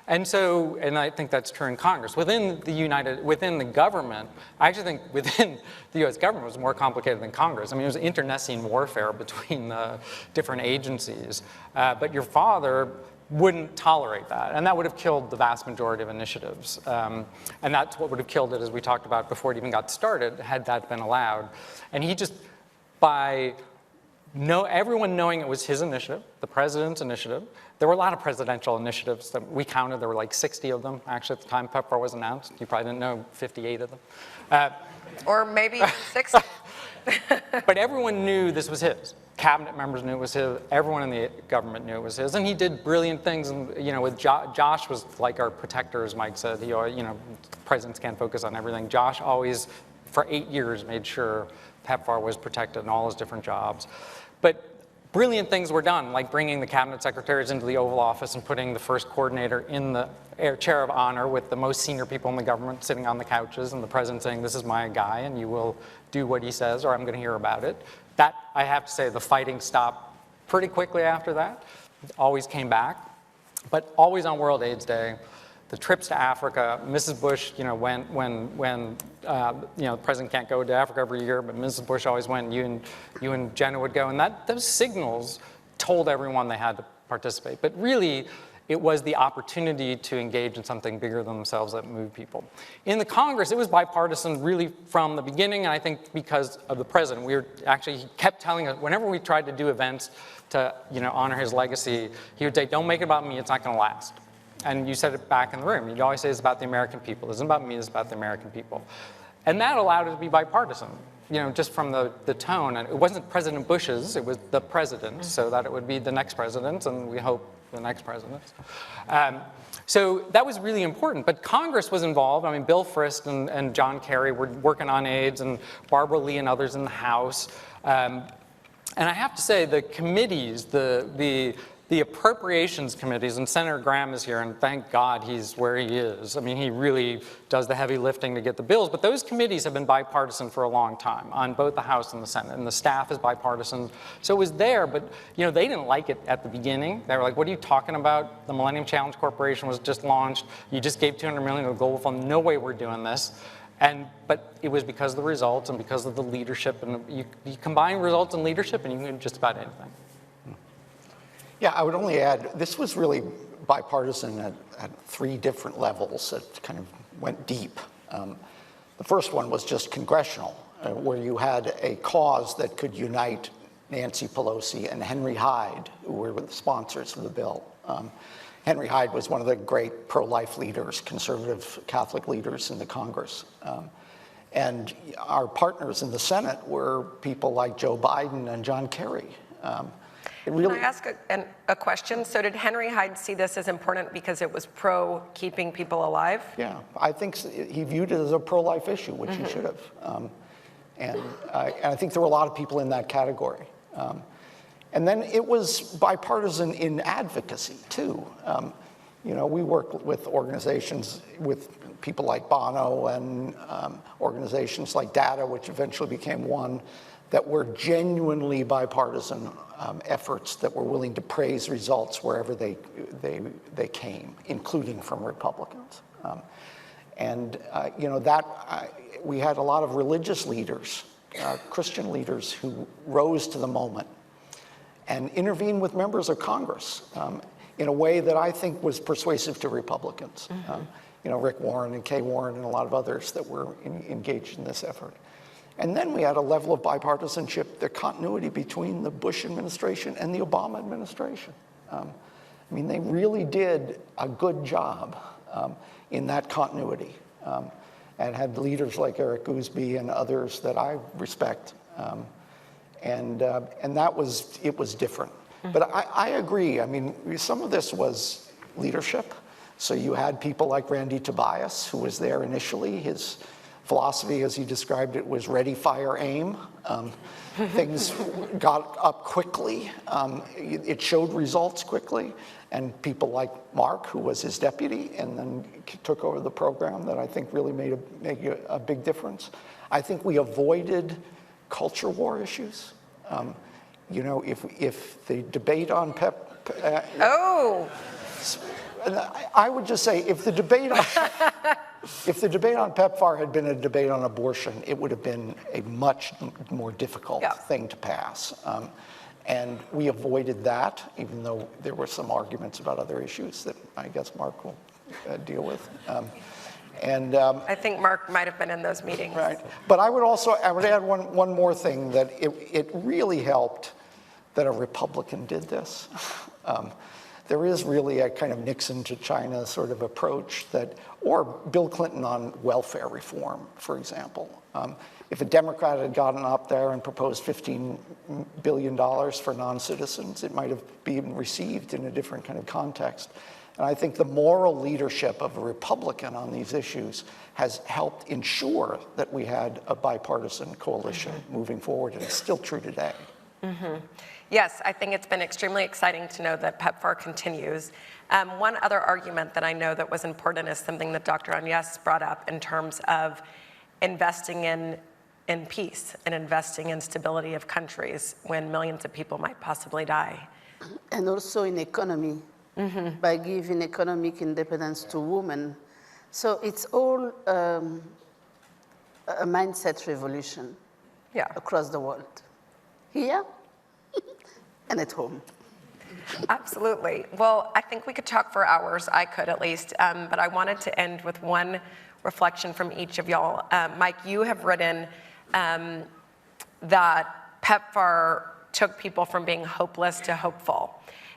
And so, and I think that's true in Congress. Within the government, I actually think within the US government it was more complicated than Congress. I mean, it was internecine warfare between the different agencies. But your father wouldn't tolerate that, and that would have killed the vast majority of initiatives. And that's what would have killed it, as we talked about before it even got started, had that been allowed. And he just, by everyone knowing it was his initiative, the president's initiative. There were a lot of presidential initiatives that we counted. There were like 60 of them, actually, at the time PEPFAR was announced. You probably didn't know 58 of them. Or maybe 60. But everyone knew this was his. Cabinet members knew it was his. Everyone in the government knew it was his. And he did brilliant things. And, with Josh was like our protector, as Mike said. He always, presidents can't focus on everything. Josh always, for 8 years, made sure PEPFAR was protected in all his different jobs. But brilliant things were done, like bringing the cabinet secretaries into the Oval Office and putting the first coordinator in the chair of honor with the most senior people in the government sitting on the couches, and the president saying, this is my guy, and you will do what he says, or I'm going to hear about it. That, I have to say, the fighting stopped pretty quickly after that. It always came back. But always on World AIDS Day, the trips to Africa, Mrs. Bush, when the president can't go to Africa every year, but Mrs. Bush always went, you and Jenna would go, and those signals told everyone they had to participate. But really, it was the opportunity to engage in something bigger than themselves that moved people. In the Congress, it was bipartisan really from the beginning, and I think because of the president. He kept telling us, whenever we tried to do events to honor his legacy, he would say, don't make it about me, it's not going to last. And you said it back in the room. You'd always say it's about the American people. It isn't about me, it's about the American people. And that allowed it to be bipartisan, just from the tone. And it wasn't President Bush's, it was the president, so that it would be the next president, and we hope the next president. So that was really important. But Congress was involved. I mean, Bill Frist and John Kerry were working on AIDS, and Barbara Lee and others in the House. And I have to say, the committees, the appropriations committees, and Senator Graham is here, and thank God he's where he is. I mean, he really does the heavy lifting to get the bills, but those committees have been bipartisan for a long time on both the House and the Senate, and the staff is bipartisan. So it was there, but they didn't like it at the beginning. They were like, what are you talking about? The Millennium Challenge Corporation was just launched. You just gave $200 million to the Global Fund. No way we're doing this. But it was because of the results and because of the leadership, and you combine results and leadership and you can do just about anything. Yeah, I would only add, this was really bipartisan at 3 different levels that kind of went deep. The first one was just congressional, where you had a cause that could unite Nancy Pelosi and Henry Hyde, who were the sponsors of the bill. Henry Hyde was one of the great pro-life leaders, conservative Catholic leaders in the Congress. And our partners in the Senate were people like Joe Biden and John Kerry. Can I ask a question? So did Henry Hyde see this as important because it was pro-keeping people alive? Yeah, I think he viewed it as a pro-life issue, which he should have. And I think there were a lot of people in that category. And then it was bipartisan in advocacy, too. We work with organizations, with people like Bono and organizations like DATA, which eventually became one, that were genuinely bipartisan efforts that were willing to praise results wherever they came, including from Republicans. We had a lot of religious leaders, Christian leaders, who rose to the moment and intervened with members of Congress in a way that I think was persuasive to Republicans. Rick Warren and Kay Warren and a lot of others that were engaged in this effort. And then we had a level of bipartisanship, the continuity between the Bush administration and the Obama administration. They really did a good job in that continuity, and had leaders like Eric Goosby and others that I respect. And it was different. But I agree. Some of this was leadership. So you had people like Randy Tobias, who was there initially. His Philosophy, as he described it, was ready, fire, aim. Things got up quickly. It showed results quickly. And people like Mark, who was his deputy and then took over the program, that I think really made a big difference. I think we avoided culture war issues. You know, if the debate on I would just say, if the debate on PEPFAR had been a debate on abortion, it would have been a much more difficult thing to pass. And we avoided that, even though there were some arguments about other issues that I guess Mark will deal with. I think Mark might have been in those meetings. Right. But I would add one more thing, that it really helped that a Republican did this. There is really a kind of Nixon to China sort of approach or Bill Clinton on welfare reform, for example. If a Democrat had gotten up there and proposed $15 billion for non-citizens, it might have been received in a different kind of context. And I think the moral leadership of a Republican on these issues has helped ensure that we had a bipartisan coalition moving forward, and it's still true today. Yes, I think it's been extremely exciting to know that PEPFAR continues. One other argument that I know that was important is something that Dr. Agnes brought up in terms of investing in peace and investing in stability of countries when millions of people might possibly die. And also in economy, by giving economic independence to women. So it's all a mindset revolution across the world. Here and at home. Absolutely. Well, I think we could talk for hours. I could at least. But I wanted to end with one reflection from each of y'all. Mike, you have written that PEPFAR took people from being hopeless to hopeful.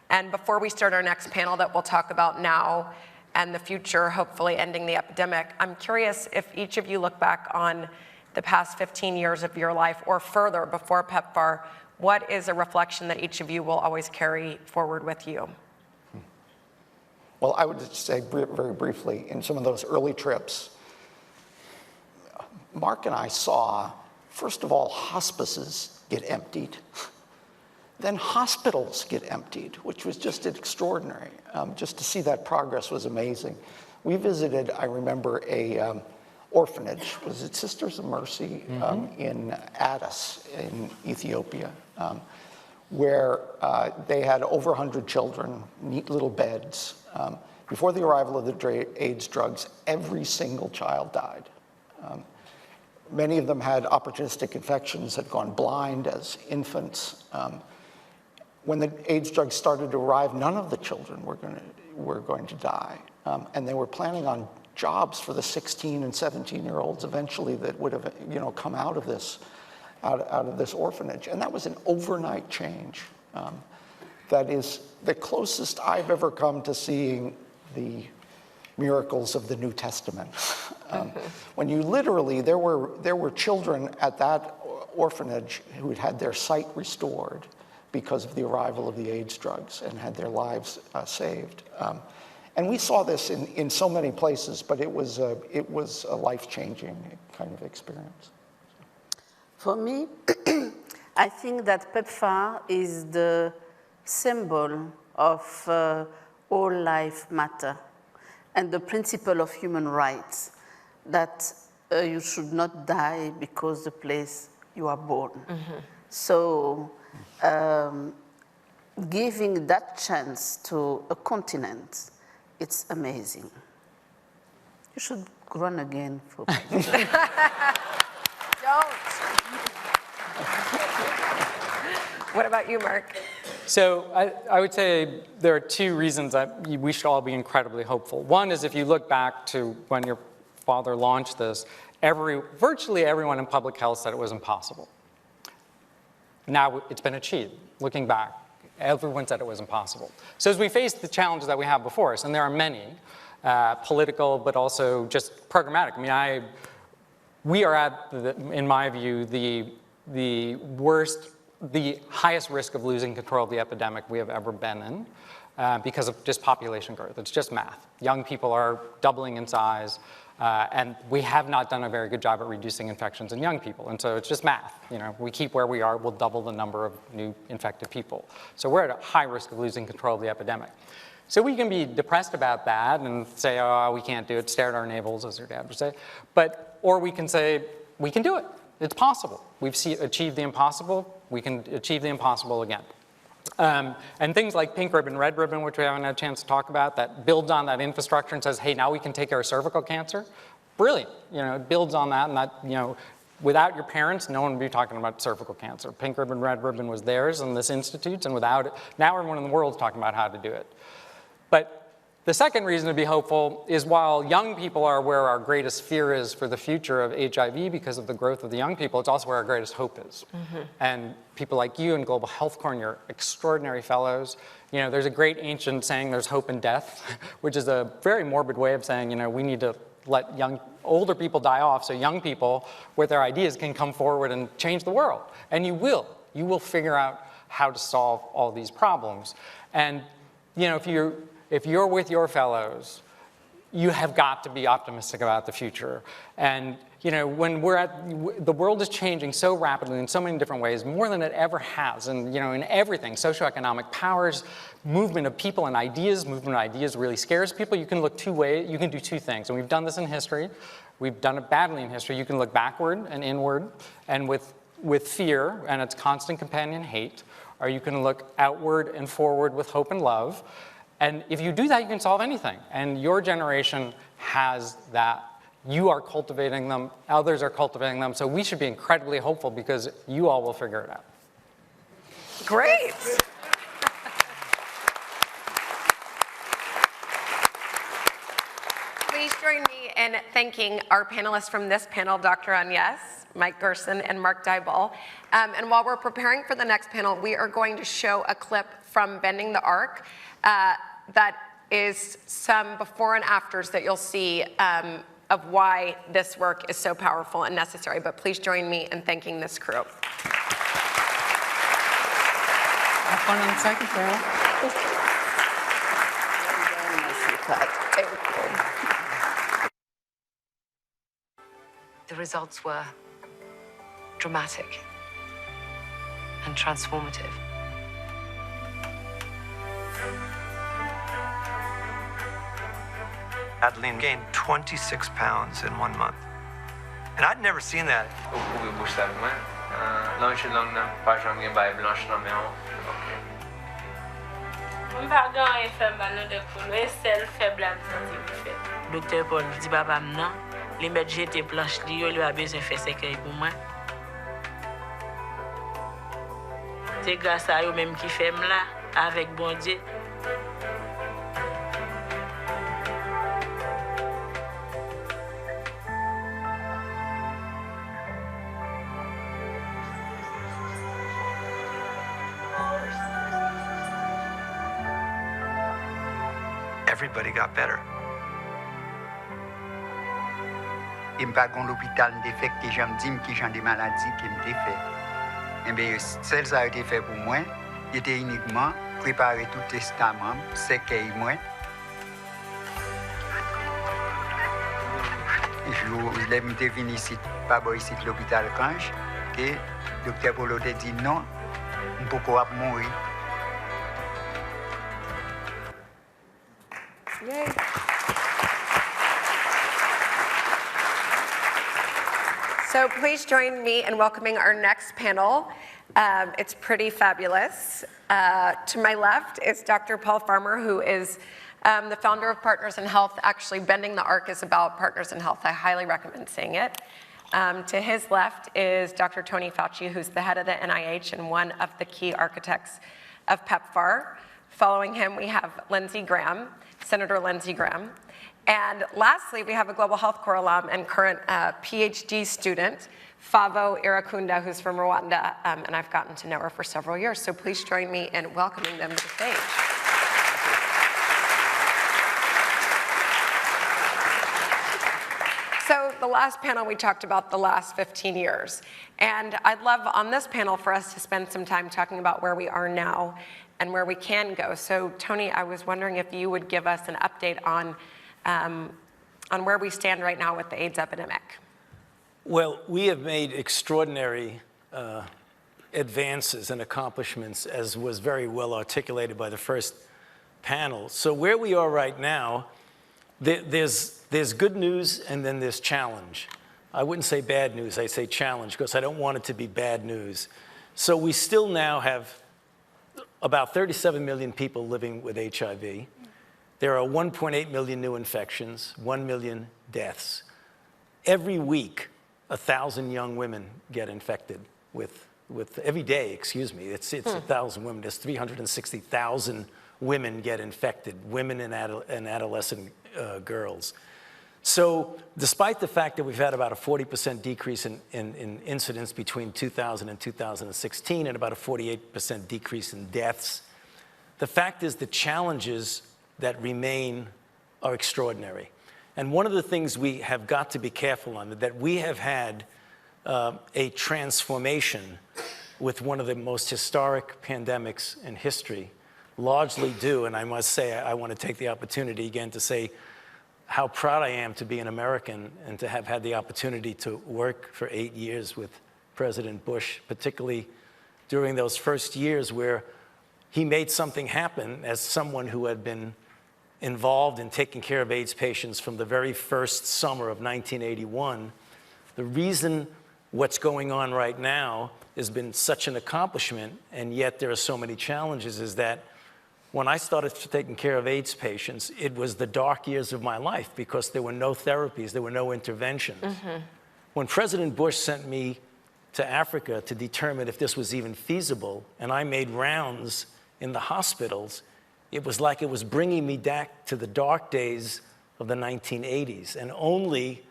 And before we start our next panel that we'll talk about now and the future, hopefully ending the epidemic, I'm curious if each of you look back on the past 15 years of your life or further before PEPFAR, what is a reflection that each of you will always carry forward with you? Well, I would just say very briefly, in some of those early trips, Mark and I saw, first of all, hospices get emptied. Then hospitals get emptied, which was just extraordinary. Just to see that progress was amazing. We visited, I remember, a orphanage. Was it Sisters of Mercy in Addis in Ethiopia, where they had over 100 children, neat little beds. Before the arrival of the AIDS drugs, every single child died. Many of them had opportunistic infections, had gone blind as infants. When the AIDS drugs started to arrive, none of the children were going to die. And they were planning on jobs for the 16 and 17-year-olds eventually that would have, come out of this orphanage. And that was an overnight change. That is the closest I've ever come to seeing the miracles of the New Testament. When you literally, there were children at that orphanage who had had their sight restored because of the arrival of the AIDS drugs and had their lives saved. And we saw this in so many places, but it was a life-changing kind of experience. For me, I think that PEPFAR is the symbol of all life matter and the principle of human rights, that you should not die because the place you are born. So giving that chance to a continent, it's amazing. You should run again for president. Don't. What about you, Mark? So I would say there are two reasons that we should all be incredibly hopeful. One is if you look back to when your father launched this, virtually everyone in public health said it was impossible. Now it's been achieved. Looking back, everyone said it was impossible. So as we face the challenges that we have before us, and there are many, political, but also just programmatic. I mean, we are at, in my view, the highest risk of losing control of the epidemic we have ever been in. because of just population growth. It's just math. Young people are doubling in size, and we have not done a very good job at reducing infections in young people. And so it's just math. You know, we keep where we are, we'll double the number of new infected people. So we're at a high risk of losing control of the epidemic. So we can be depressed about that and say, oh, we can't do it, stare at our navels, as your dad would say. Or we can say, we can do it. It's possible. We've achieved the impossible. We can achieve the impossible again. And things like pink ribbon, red ribbon, which we haven't had a chance to talk about, that builds on that infrastructure and says, hey, now we can take care of cervical cancer. Brilliant. You know, it builds on that, and that, you know, without your parents, no one would be talking about cervical cancer. Pink ribbon, red ribbon was theirs and this institute's, and without it, now everyone in the world is talking about how to do it. But the second reason to be hopeful is while young people are where our greatest fear is for the future of HIV because of the growth of the young people, it's also where our greatest hope is. Mm-hmm. And people like you and Global Health Corps and your extraordinary fellows, you know, there's a great ancient saying, there's hope in death, which is a very morbid way of saying, you know, we need to let older people die off so young people with their ideas can come forward and change the world. And you will figure out how to solve all these problems. And, you know, if you're with your fellows, you have got to be optimistic about the future. And, you know, when the world is changing so rapidly in so many different ways, more than it ever has, and, you know, in everything, socioeconomic powers, movement of people and ideas, movement of ideas really scares people. You can look two ways, you can do two things, and we've done this in history. We've done it badly in history. You can look backward and inward, and with fear and its constant companion hate, or you can look outward and forward with hope and love. And if you do that, you can solve anything. And your generation has that. You are cultivating them. Others are cultivating them. So we should be incredibly hopeful because you all will figure it out. Great. Please join me in thanking our panelists from this panel, Dr. Agnes, Mike Gerson, and Mark Dybul. And while we're preparing for the next panel, we are going to show a clip from Bending the Arc that is some before and afters that you'll see of why this work is so powerful and necessary. But please join me in thanking this crew. Have fun on the second panel. The results were dramatic and transformative. Adeline gained 26 pounds in 1 month. And I'd never seen that. Docteur Paul dit papa non, les mettre jeter planche li yo, il a besoin faire sécueil pour moi. C'est grâce à eux même qui fait là avec bon Dieu. Everybody got better. Et pas qu'on l'hôpital défecté, j'aime dire qui j'ai des maladies qui me défait. Et bien, celle ça a été fait pour moi. Il était uniquement préparer tout testament, c'est qu'il moi. Je l'ai venu ici, pas ici de l'hôpital Cange, et le docteur Polo a dit non, on ne peut pas mourir. Yay. So please join me in welcoming our next panel. It's pretty fabulous. To my left is Dr. Paul Farmer, who is the founder of Partners in Health. Actually, Bending the Arc is about Partners in Health. I highly recommend seeing it. To his left is Dr. Tony Fauci, who's the head of the NIH and one of the key architects of PEPFAR. Following him, we have Lindsey Graham, Senator Lindsey Graham. And lastly, we have a Global Health Corps alum and current PhD student, Favo Irakunda, who's from Rwanda, and I've gotten to know her for several years. So please join me in welcoming them to the stage. So the last panel, we talked about the last 15 years. And I'd love on this panel for us to spend some time talking about where we are now and where we can go. So Tony, I was wondering if you would give us an update on where we stand right now with the AIDS epidemic. Well, we have made extraordinary advances and accomplishments, as was very well articulated by the first panel. So where we are right now, there's good news and then there's challenge. I wouldn't say bad news, I say challenge, because I don't want it to be bad news. So we still now have about 37 million people living with HIV. There are 1.8 million new infections, 1 million deaths. Every week, 1,000 young women get infected with every day, excuse me, it's 1,000 women. There's 360,000 women get infected, women and adolescent girls. So despite the fact that we've had about a 40% decrease in incidence between 2000 and 2016 and about a 48% decrease in deaths, the fact is the challenges that remain are extraordinary. And one of the things we have got to be careful on, that we have had a transformation with one of the most historic pandemics in history, largely due, and I must say, I want to take the opportunity again to say how proud I am to be an American and to have had the opportunity to work for 8 years with President Bush, particularly during those first years where he made something happen as someone who had been involved in taking care of AIDS patients from the very first summer of 1981. The reason what's going on right now has been such an accomplishment, and yet there are so many challenges, is that when I started taking care of AIDS patients, it was the dark years of my life because there were no therapies, there were no interventions. When President Bush sent me to Africa to determine if this was even feasible, and I made rounds in the hospitals, it was like it was bringing me back to the dark days of the 1980s. And only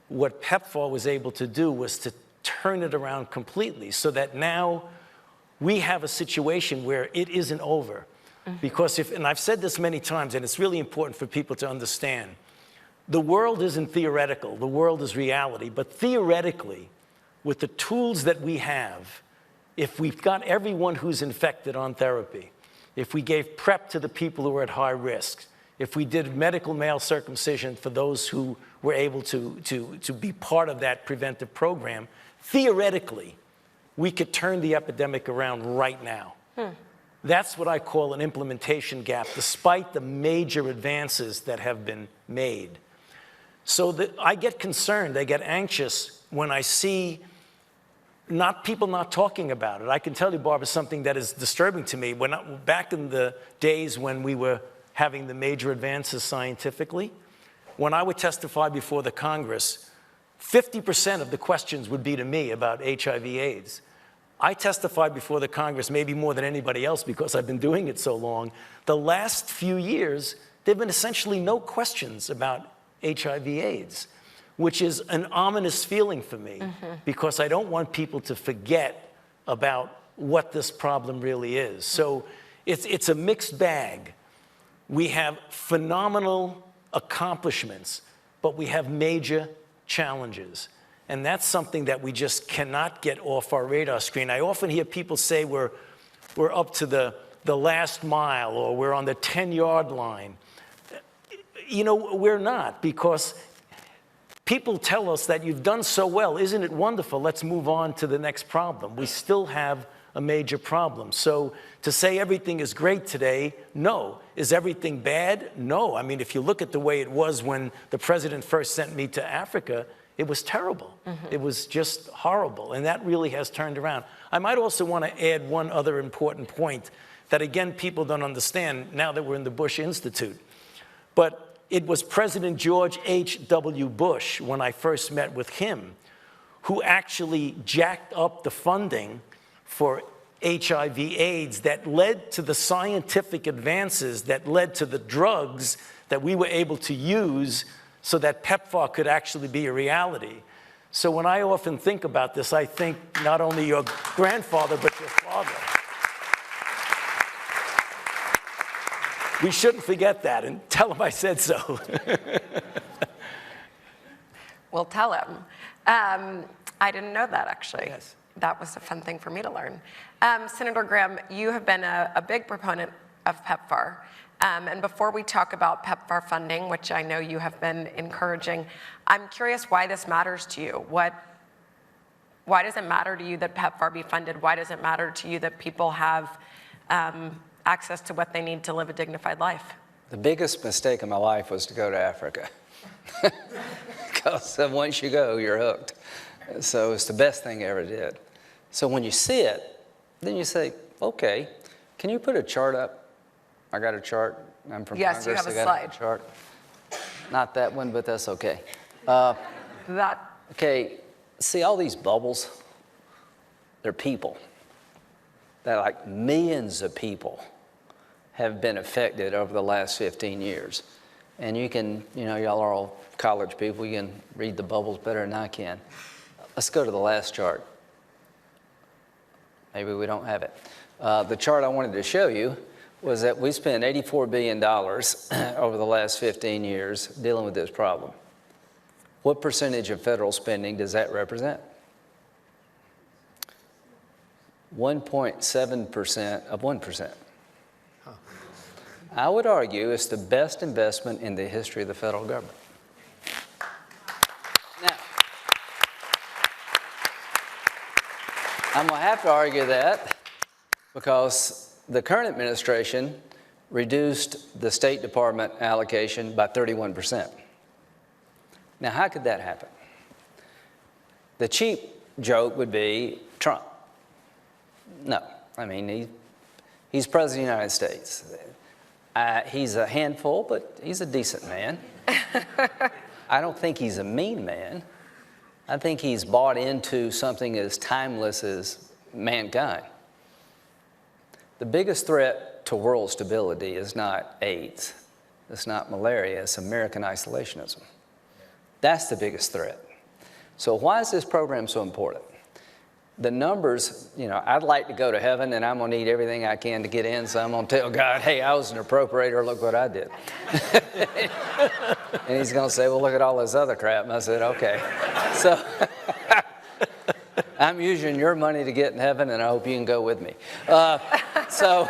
what PEPFAR was able to do was to turn it around completely so that now we have a situation where it isn't over. Because and I've said this many times, and it's really important for people to understand, the world isn't theoretical, the world is reality. But theoretically, with the tools that we have, if we've got everyone who's infected on therapy, if we gave PrEP to the people who are at high risk, if we did medical male circumcision for those who were able to be part of that preventive program, theoretically, we could turn the epidemic around right now. That's what I call an implementation gap, despite the major advances that have been made. So that I get concerned, I get anxious when I see people not talking about it. I can tell you, Barbara, something that is disturbing to me. Back in the days when we were having the major advances scientifically, when I would testify before the Congress, 50% of the questions would be to me about HIV/AIDS. I testified before the Congress maybe more than anybody else because I've been doing it so long. The last few years, there have been essentially no questions about HIV/AIDS, which is an ominous feeling for me because I don't want people to forget about what this problem really is. So it's a mixed bag. We have phenomenal accomplishments, but we have major challenges. And that's something that we just cannot get off our radar screen. I often hear people say we're up to the last mile or we're on the 10-yard line. You know, we're not, because people tell us that you've done so well. Isn't it wonderful? Let's move on to the next problem. We still have a major problem. So to say everything is great today, no. Is everything bad? No. I mean, if you look at the way it was when the president first sent me to Africa, it was terrible. It was just horrible, and that really has turned around. I might also want to add one other important point that, again, people don't understand now that we're in the Bush Institute. But it was President George H.W. Bush, when I first met with him, who actually jacked up the funding for HIV/AIDS that led to the scientific advances that led to the drugs that we were able to use so that PEPFAR could actually be a reality. So when I often think about this, I think not only your grandfather, but your father. We shouldn't forget that and tell him I said so. we'll tell him. I didn't know that, actually. Yes. That was a fun thing for me to learn. Senator Graham, you have been a big proponent of PEPFAR. And before we talk about PEPFAR funding, which I know you have been encouraging, I'm curious why this matters to you. Why does it matter to you that PEPFAR be funded? Why does it matter to you that people have access to what they need to live a dignified life? The biggest mistake of my life was to go to Africa. Because once you go, you're hooked. So it's the best thing I ever did. So when you see it, then you say, okay, can you put a chart up? I got a chart. I'm from Yes, Congress. you have a I got slide. A chart. Not that one, but that's okay. Okay, see all these bubbles? They're people. They're like millions of people have been affected over the last 15 years. And you can, y'all are all college people, you can read the bubbles better than I can. Let's go to the last chart. Maybe we don't have it. The chart I wanted to show you was that we spent $84 billion over the last 15 years dealing with this problem. What percentage of federal spending does that represent? 1.7% of 1%. I would argue it's the best investment in the history of the federal government. Now, I'm going to have to argue that because the current administration reduced the State Department allocation by 31%. Now, how could that happen? The cheap joke would be Trump. No, I mean, he's president of the United States. He's a handful, but he's a decent man. I don't think he's a mean man. I think he's bought into something as timeless as mankind. The biggest threat to world stability is not AIDS. It's not malaria. It's American isolationism. That's the biggest threat. So why is this program so important? The numbers, I'd like to go to heaven and I'm going to need everything I can to get in, so I'm going to tell God, hey, I was an appropriator, look what I did. And he's going to say, well, look at all this other crap. And I said, okay. So I'm using your money to get in heaven and I hope you can go with me. So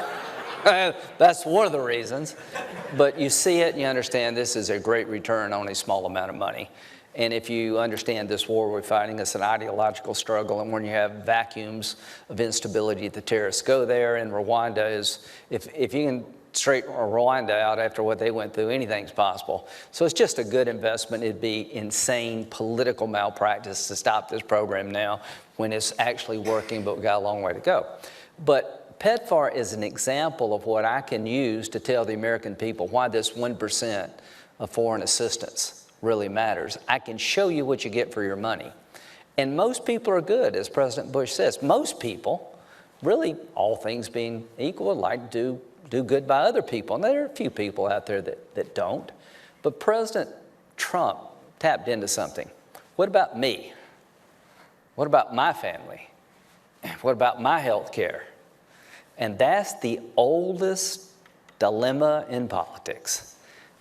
that's one of the reasons. But you see it and you understand this is a great return on a small amount of money. And if you understand this war we're fighting, it's an ideological struggle, and when you have vacuums of instability, the terrorists go there, and Rwanda is, if you can straighten Rwanda out after what they went through, anything's possible. So it's just a good investment. It'd be insane political malpractice to stop this program now when it's actually working, but we've got a long way to go. But PEPFAR is an example of what I can use to tell the American people why this 1% of foreign assistance really matters. I can show you what you get for your money. And most people are good, as President Bush says. Most people, really, all things being equal, would like to do good by other people. And there are a few people out there that don't. But President Trump tapped into something. What about me? What about my family? What about my health care? And that's the oldest dilemma in politics.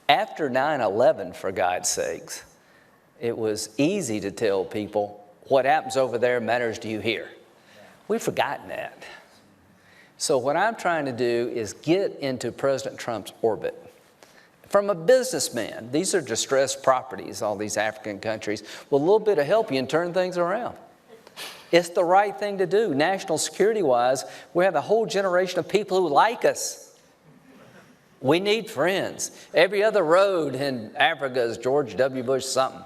After 9/11, for God's sakes, it was easy to tell people what happens over there matters to you here. We've forgotten that. So what I'm trying to do is get into President Trump's orbit. From a businessman, these are distressed properties, all these African countries. With a little bit of help, you can turn things around. It's the right thing to do. National security-wise, we have a whole generation of people who like us. We need friends. Every other road in Africa is George W. Bush something.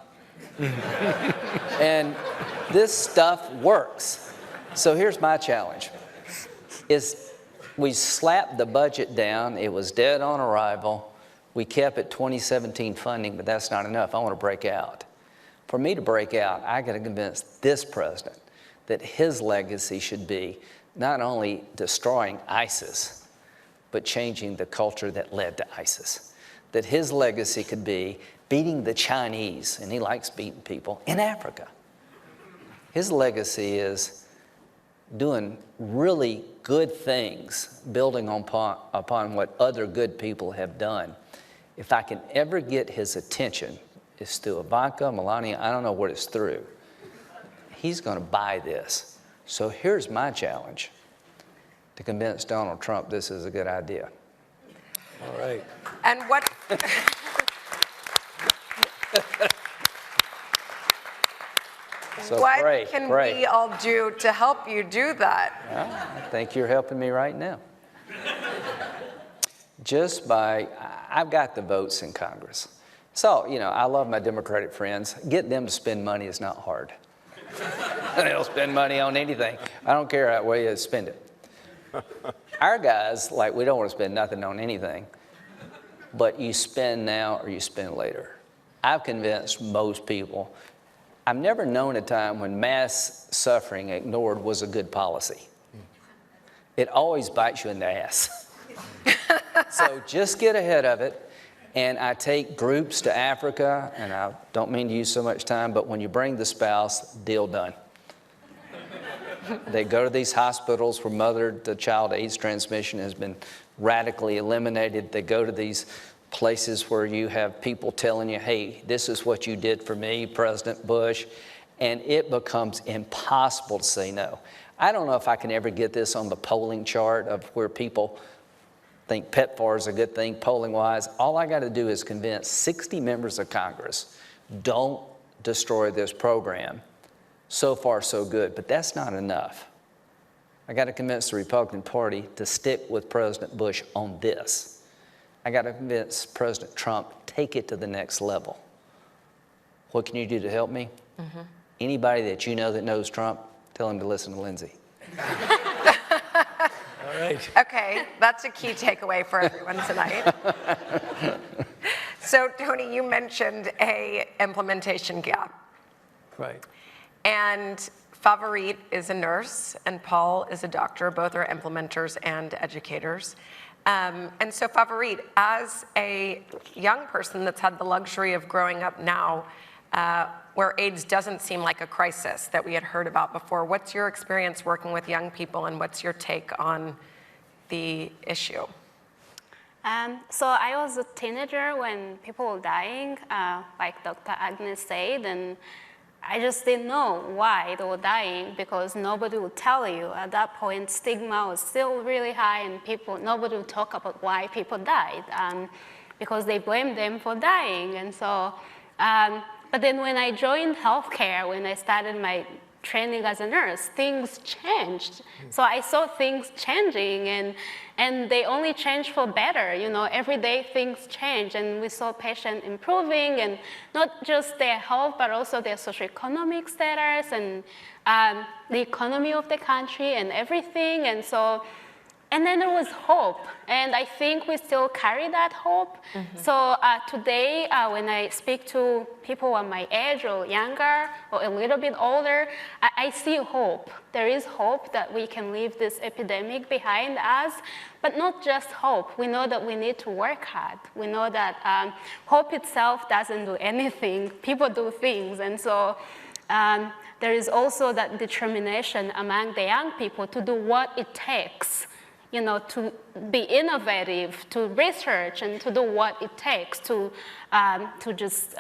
And this stuff works. So here's my challenge. We slapped the budget down. It was dead on arrival. We kept it 2017 funding, but that's not enough. I want to break out. For me to break out, I got to convince this president that his legacy should be not only destroying ISIS, but changing the culture that led to ISIS. That his legacy could be beating the Chinese, and he likes beating people, in Africa. His legacy is doing really good things, building upon what other good people have done. If I can ever get his attention, It's through Ivanka, Melania, I don't know what it's through. He's going to buy this. So here's my challenge, to convince Donald Trump this is a good idea. All right. And what... So what can we all do to help you do that? Well, I think you're helping me right now. Just by, I've got the votes in Congress. So, you know, I love my Democratic friends. Getting them to spend money is not hard. They'll spend money on anything. I don't care how way you spend it. Our guys, like, we don't want to spend nothing on anything, but you spend now or you spend later. I've convinced most people. I've never known a time when mass suffering ignored was a good policy. It always bites you in the ass. So just get ahead of it. And I take groups to Africa, and I don't mean to use so much time, but when you bring the spouse, deal done. They go to these hospitals where mother-to-child AIDS transmission has been radically eliminated. They go to these places where you have people telling you, hey, this is what you did for me, President Bush, and it becomes impossible to say no. I don't know if I can ever get this on the polling chart of where people think PEPFAR is a good thing polling-wise. All I got to do is convince 60 members of Congress, don't destroy this program. So far, so good, but that's not enough. I got to convince the Republican Party to stick with President Bush on this. I got to convince President Trump, take it to the next level. What can you do to help me? Mm-hmm. Anybody that you know that knows Trump, tell him to listen to Lindsay. All right. Okay, that's a key takeaway for everyone tonight. So, Tony, you mentioned a implementation gap. Right. And Favorit is a nurse, and Paul is a doctor. Both are implementers and educators. And so, Favorit, as a young person that's had the luxury of growing up now, where AIDS doesn't seem like a crisis that we had heard about before, what's your experience working with young people, and what's your take on the issue? So I was a teenager when people were dying, like Dr. Agnes said, and I just didn't know why they were dying because nobody would tell you. At that point, stigma was still really high, and nobody would talk about why people died because they blamed them for dying. And so, but then when I joined healthcare, when I started my training as a nurse, things changed. So I saw things changing, and they only changed for better. You know, every day things change, and we saw patients improving, and not just their health, but also their socioeconomic status and the economy of the country and everything. And so, and then there was hope, and I think we still carry that hope. Mm-hmm. So today, when I speak to people who are my age or younger or a little bit older, I see hope. There is hope that we can leave this epidemic behind us, but not just hope. We know that we need to work hard. We know that hope itself doesn't do anything. People do things, and so there is also that determination among the young people to do what it takes, you know, to be innovative, to research, and to do what it takes to just,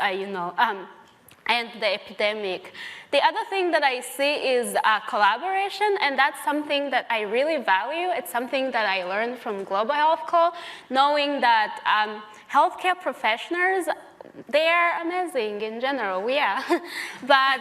end the epidemic. The other thing that I see is collaboration, and that's something that I really value. It's something that I learned from Global Health Co., knowing that healthcare professionals, they are amazing in general, yeah, but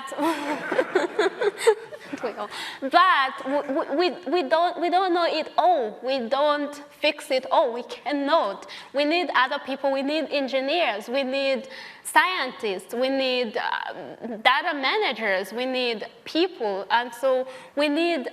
we don't know it all. We don't fix it all. We cannot. We need other people. We need engineers. We need scientists. We need data managers. We need people, and so we need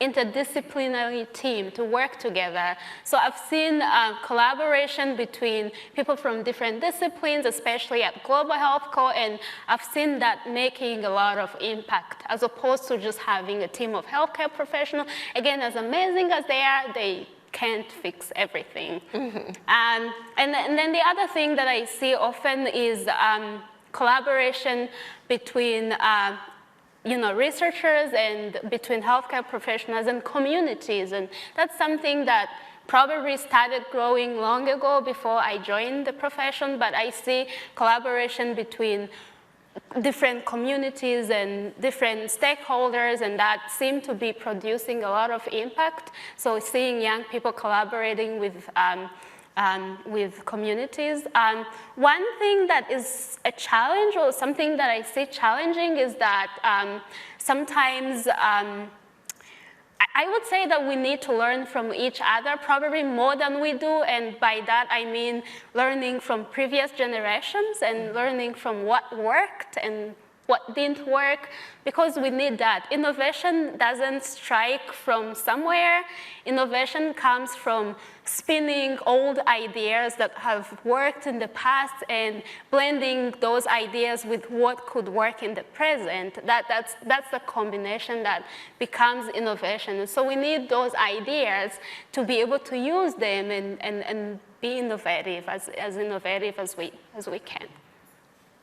interdisciplinary team to work together. So I've seen collaboration between people from different disciplines, especially at Global Health Co., and I've seen that making a lot of impact, as opposed to just having a team of healthcare professionals. Again, as amazing as they are, they can't fix everything. Mm-hmm. And then the other thing that I see often is collaboration between researchers and between healthcare professionals and communities. And that's something that probably started growing long ago before I joined the profession, but I see collaboration between different communities and different stakeholders, and that seem to be producing a lot of impact. So seeing young people collaborating with communities. One thing that is a challenge, or something that I see challenging, is that sometimes I would say that we need to learn from each other, probably more than we do, and by that I mean learning from previous generations and learning from what worked and what didn't work, because we need that. Innovation doesn't strike from somewhere. Innovation comes from spinning old ideas that have worked in the past and blending those ideas with what could work in the present. That's the combination that becomes innovation. And so we need those ideas to be able to use them and be innovative, as innovative as we can.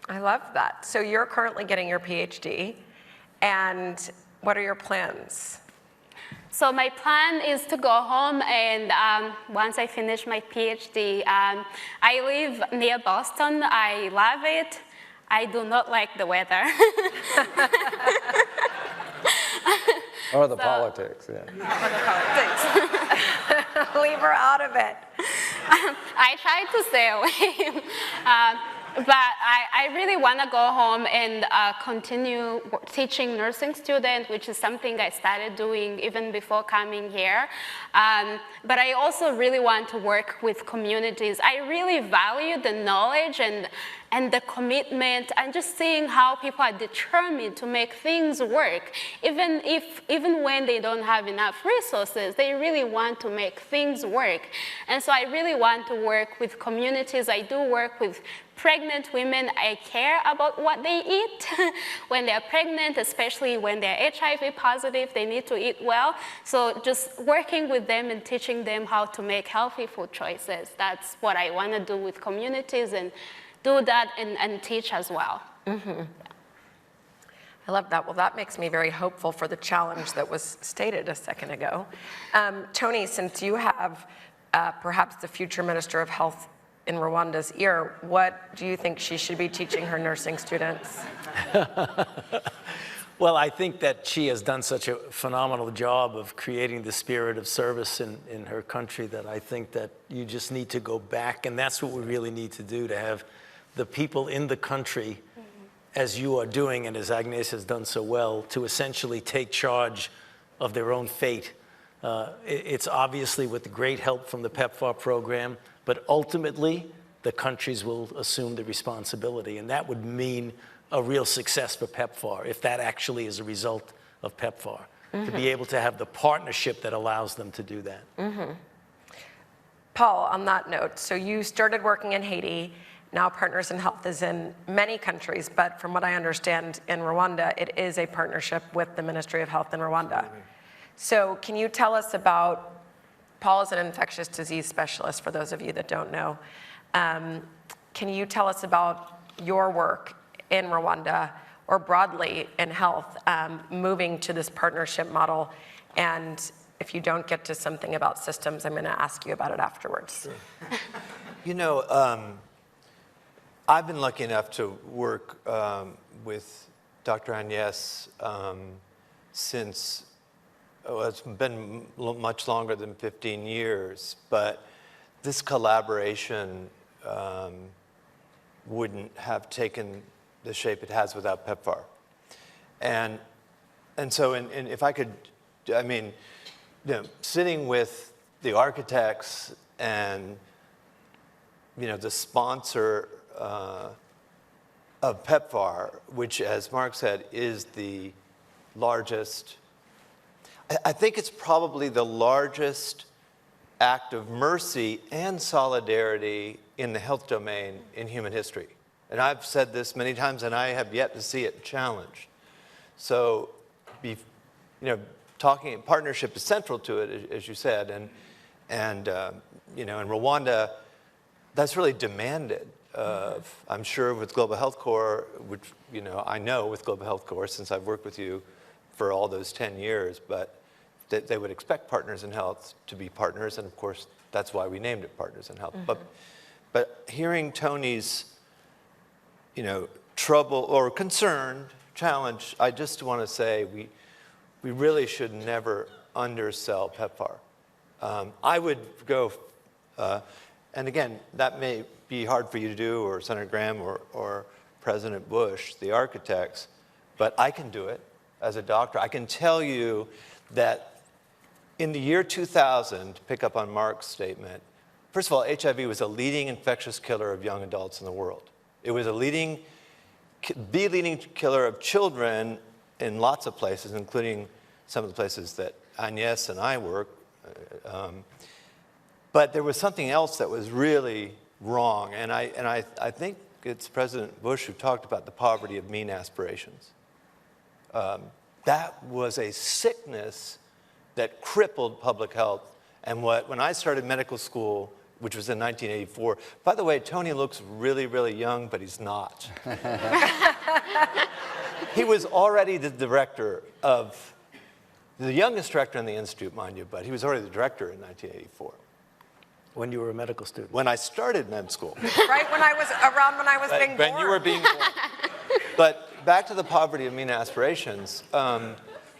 I love that. So you're currently getting your PhD, and what are your plans? So my plan is to go home, and once I finish my PhD, I live near Boston. I love it. I do not like the weather. Or the politics, yeah. Or the politics. Leave her out of it. I try to stay away. But I really want to go home and continue teaching nursing students, which is something I started doing even before coming here. But I also really want to work with communities. I really value the knowledge and the commitment, and just seeing how people are determined to make things work. Even when they don't have enough resources, they really want to make things work. And so I really want to work with communities. I do work with pregnant women. I care about what they eat when they're pregnant, especially when they're HIV positive. They need to eat well. So just working with them and teaching them how to make healthy food choices. That's what I want to do with communities, and do that and teach as well. Mm-hmm. I love that. Well, that makes me very hopeful for the challenge that was stated a second ago. Tony, since you have perhaps the future Minister of Health in Rwanda's ear, what do you think she should be teaching her nursing students? Well, I think that she has done such a phenomenal job of creating the spirit of service in her country that I think that you just need to go back, and that's what we really need to do, to have the people in the country, as you are doing and as Agnes has done so well, to essentially take charge of their own fate. It's obviously with the great help from the PEPFAR program, but ultimately the countries will assume the responsibility, and that would mean a real success for PEPFAR, if that actually is a result of PEPFAR, to be able to have the partnership that allows them to do that. Paul, on that note, so you started working in Haiti. Now Partners in Health is in many countries, but from what I understand, in Rwanda, it is a partnership with the Ministry of Health in Rwanda. So can you tell us about, Paul is an infectious disease specialist, for those of you that don't know. Can you tell us about your work in Rwanda, or broadly in health, moving to this partnership model? And if you don't get to something about systems, I'm going to ask you about it afterwards. Sure. You know, I've been lucky enough to work with Dr. Agnes since, it's been much longer than 15 years, but this collaboration wouldn't have taken the shape it has without PEPFAR. And so, if I could, I mean, you know, sitting with the architects and, you know, the sponsor of PEPFAR, which, as Mark said, is the largest, I think it's probably the largest act of mercy and solidarity in the health domain in human history. And I've said this many times, and I have yet to see it challenged. So, you know, talking partnership is central to it, as you said, and you know, in Rwanda, that's really demanded of, I'm sure with Global Health Corps, which, you know, I know with Global Health Corps since I've worked with you for all those 10 years, but that they would expect Partners in Health to be partners, and of course, that's why we named it Partners in Health. But hearing Tony's, trouble or concern, challenge, I just want to say we really should never undersell PEPFAR. I would go, and again, that may be hard for you to do, or Senator Graham, or President Bush, the architects, but I can do it as a doctor. I can tell you that in the year 2000, to pick up on Mark's statement, first of all, HIV was a leading infectious killer of young adults in the world. It was the leading killer of children in lots of places, including some of the places that Agnes and I work. But there was something else that was really wrong, and I think it's President Bush who talked about the poverty of mean aspirations. That was a sickness that crippled public health. And when I started medical school, which was in 1984, by the way, Tony looks really, really young, but he's not. He was already the director of, the youngest director in the institute, mind you, but he was already the director in 1984. When you were a medical student? When I started med school. Right when I was being born. When you were being born. But back to the poverty of mean aspirations.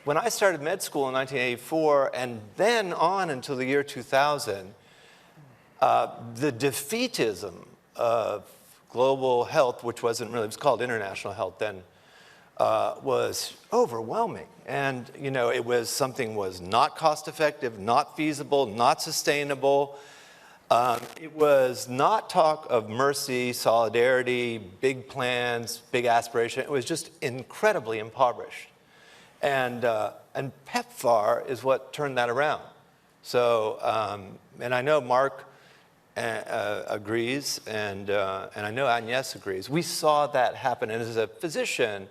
When I started med school in 1984, and then on until the year 2000, the defeatism of global health, which wasn't really, it was called international health then, was overwhelming. And, it was something was not cost effective, not feasible, not sustainable. It was not talk of mercy, solidarity, big plans, big aspiration. It was just incredibly impoverished. And PEPFAR is what turned that around. So, and I know Mark agrees, and I know Agnes agrees. We saw that happen, and as a physician,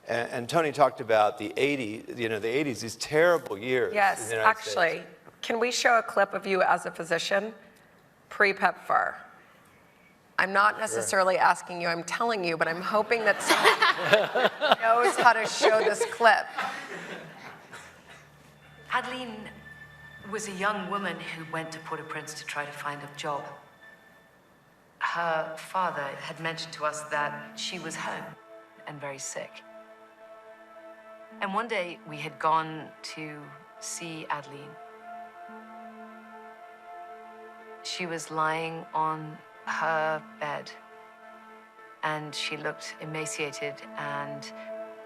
and Tony talked about the 80s, the 80s, these terrible years. Yes, actually, can we show a clip of you as a physician pre-PEPFAR? I'm not necessarily asking you, I'm telling you, but I'm hoping that someone knows how to show this clip. Adeline was a young woman who went to Port-au-Prince to try to find a job. Her father had mentioned to us that she was home and very sick. And one day we had gone to see Adeline. She was lying on her bed, and she looked emaciated and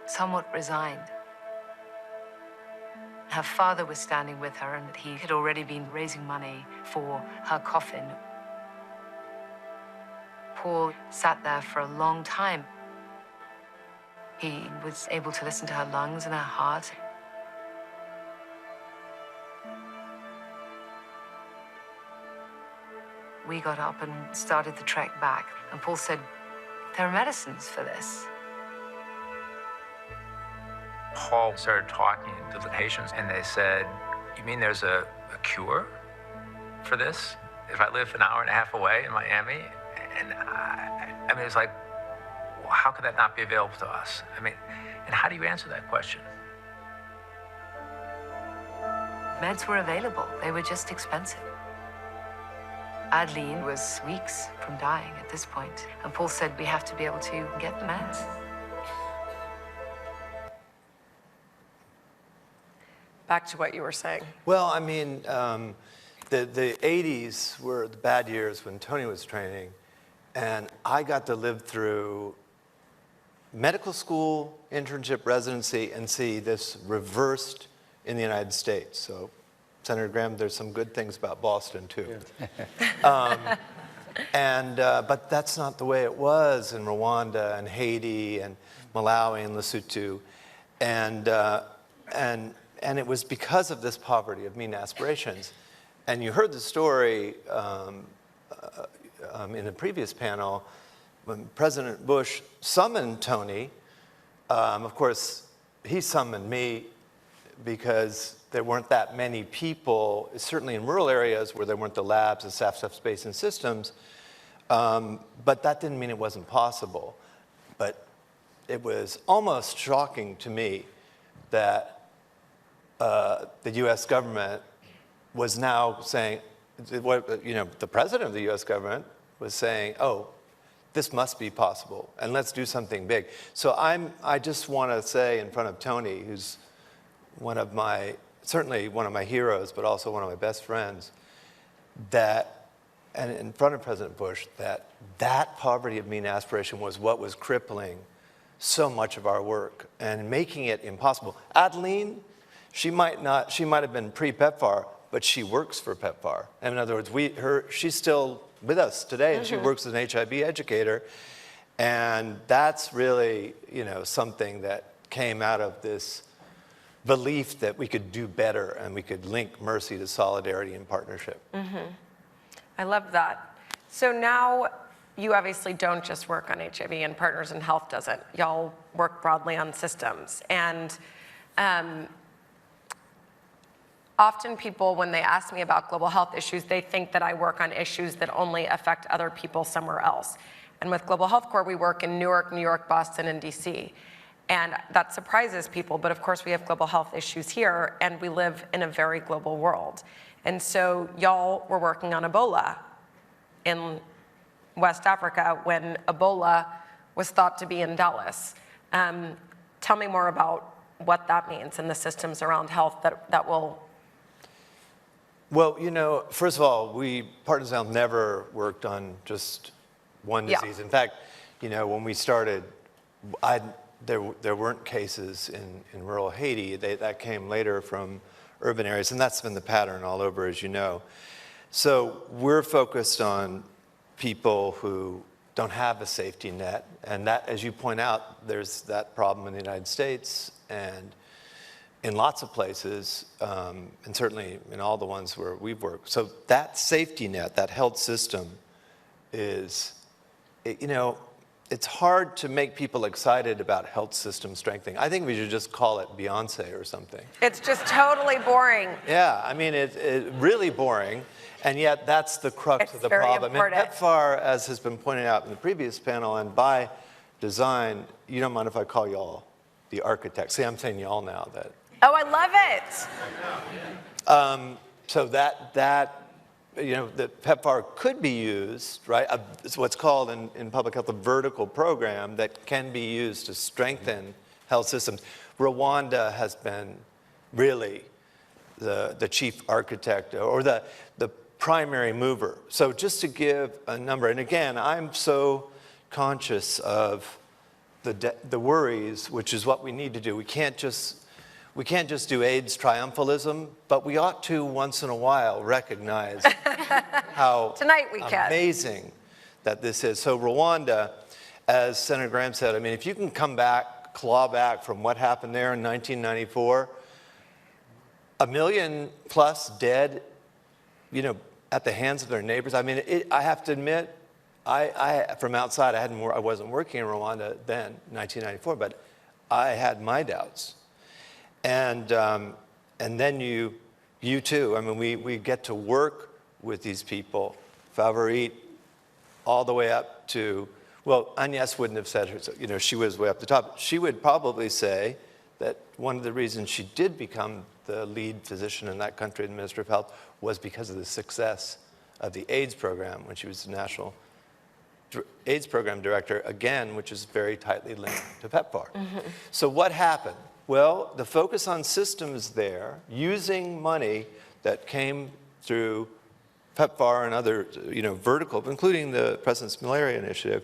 somewhat resigned. Her father was standing with her, and he had already been raising money for her coffin. Paul sat there for a long time. He was able to listen to her lungs and her heart. We got up and started the trek back, and Paul said, there are medicines for this. Paul started talking to the patients, and they said, you mean there's a cure for this? If I live an hour and a half away in Miami? And I mean, it's like, well, how could that not be available to us? I mean, and how do you answer that question? Meds were available. They were just expensive. Adeline was weeks from dying at this point, and Paul said we have to be able to get the meds. Back to what you were saying. Well, I mean, the 80s were the bad years when Tony was training, and I got to live through medical school, internship, residency, and see this reversed in the United States. So, Senator Graham, there's some good things about Boston, too. Yeah. But that's not the way it was in Rwanda and Haiti and Malawi and Lesotho. And it was because of this poverty of mean aspirations. And you heard the story in the previous panel when President Bush summoned Tony. Of course, he summoned me because there weren't that many people, certainly in rural areas where there weren't the labs, the staff space and systems. But that didn't mean it wasn't possible. But it was almost shocking to me that the U.S. government was now saying, the president of the U.S. government was saying, oh, this must be possible, and let's do something big. So I just want to say in front of Tony, who's certainly one of my heroes, but also one of my best friends, and in front of President Bush, that poverty of mean aspiration was what was crippling so much of our work and making it impossible. Adeline, she might have been pre-PEPFAR, but she works for PEPFAR. And in other words, she's still with us today, and she works as an HIV educator. And that's really, something that came out of this belief that we could do better and we could link mercy to solidarity and partnership. I love that. So now you obviously don't just work on HIV, and Partners in Health doesn't. Y'all work broadly on systems. And often people, when they ask me about global health issues, they think that I work on issues that only affect other people somewhere else. And with Global Health Corps, we work in Newark, New York, Boston, and DC. And that surprises people, but of course we have global health issues here, and we live in a very global world. And so y'all were working on Ebola in West Africa when Ebola was thought to be in Dallas. Tell me more about what that means and the systems around health that will... Well, first of all, Partners in Health never worked on just one disease. In fact, when we started, there weren't cases in rural Haiti. That came later from urban areas, and that's been the pattern all over, as you know. So we're focused on people who don't have a safety net, and that, as you point out, there's that problem in the United States and in lots of places, and certainly in all the ones where we've worked. So that safety net, that health system is, it's hard to make people excited about health system strengthening. I think we should just call it Beyonce or something. It's just totally boring. Yeah, I mean, it's really boring, and yet that's the crux of the problem. And PEPFAR, as has been pointed out in the previous panel, and by design, you don't mind if I call y'all the architects. See, I'm saying y'all now. Oh, I love it. So that PEPFAR could be used, right? It's what's called in public health a vertical program that can be used to strengthen health systems. Rwanda has been really the chief architect or the primary mover. So just to give a number, and again, I'm so conscious of the worries, which is what we need to do. We can't just do AIDS triumphalism, but we ought to once in a while recognize how amazing that this is. So Rwanda, as Senator Graham said, I mean, if you can claw back from what happened there in 1994, 1 million plus dead, at the hands of their neighbors. I mean, I have to admit, I from outside, I wasn't working in Rwanda then, 1994, but I had my doubts. And then you too. I mean, we get to work with these people, Favorit, all the way up to, well, Agnes wouldn't have said her, she was way up the top. She would probably say that one of the reasons she did become the lead physician in that country, the Minister of Health, was because of the success of the AIDS program when she was the National AIDS Program Director, again, which is very tightly linked to PEPFAR. So what happened? Well, the focus on systems there, using money that came through PEPFAR and other, vertical, including the President's Malaria Initiative,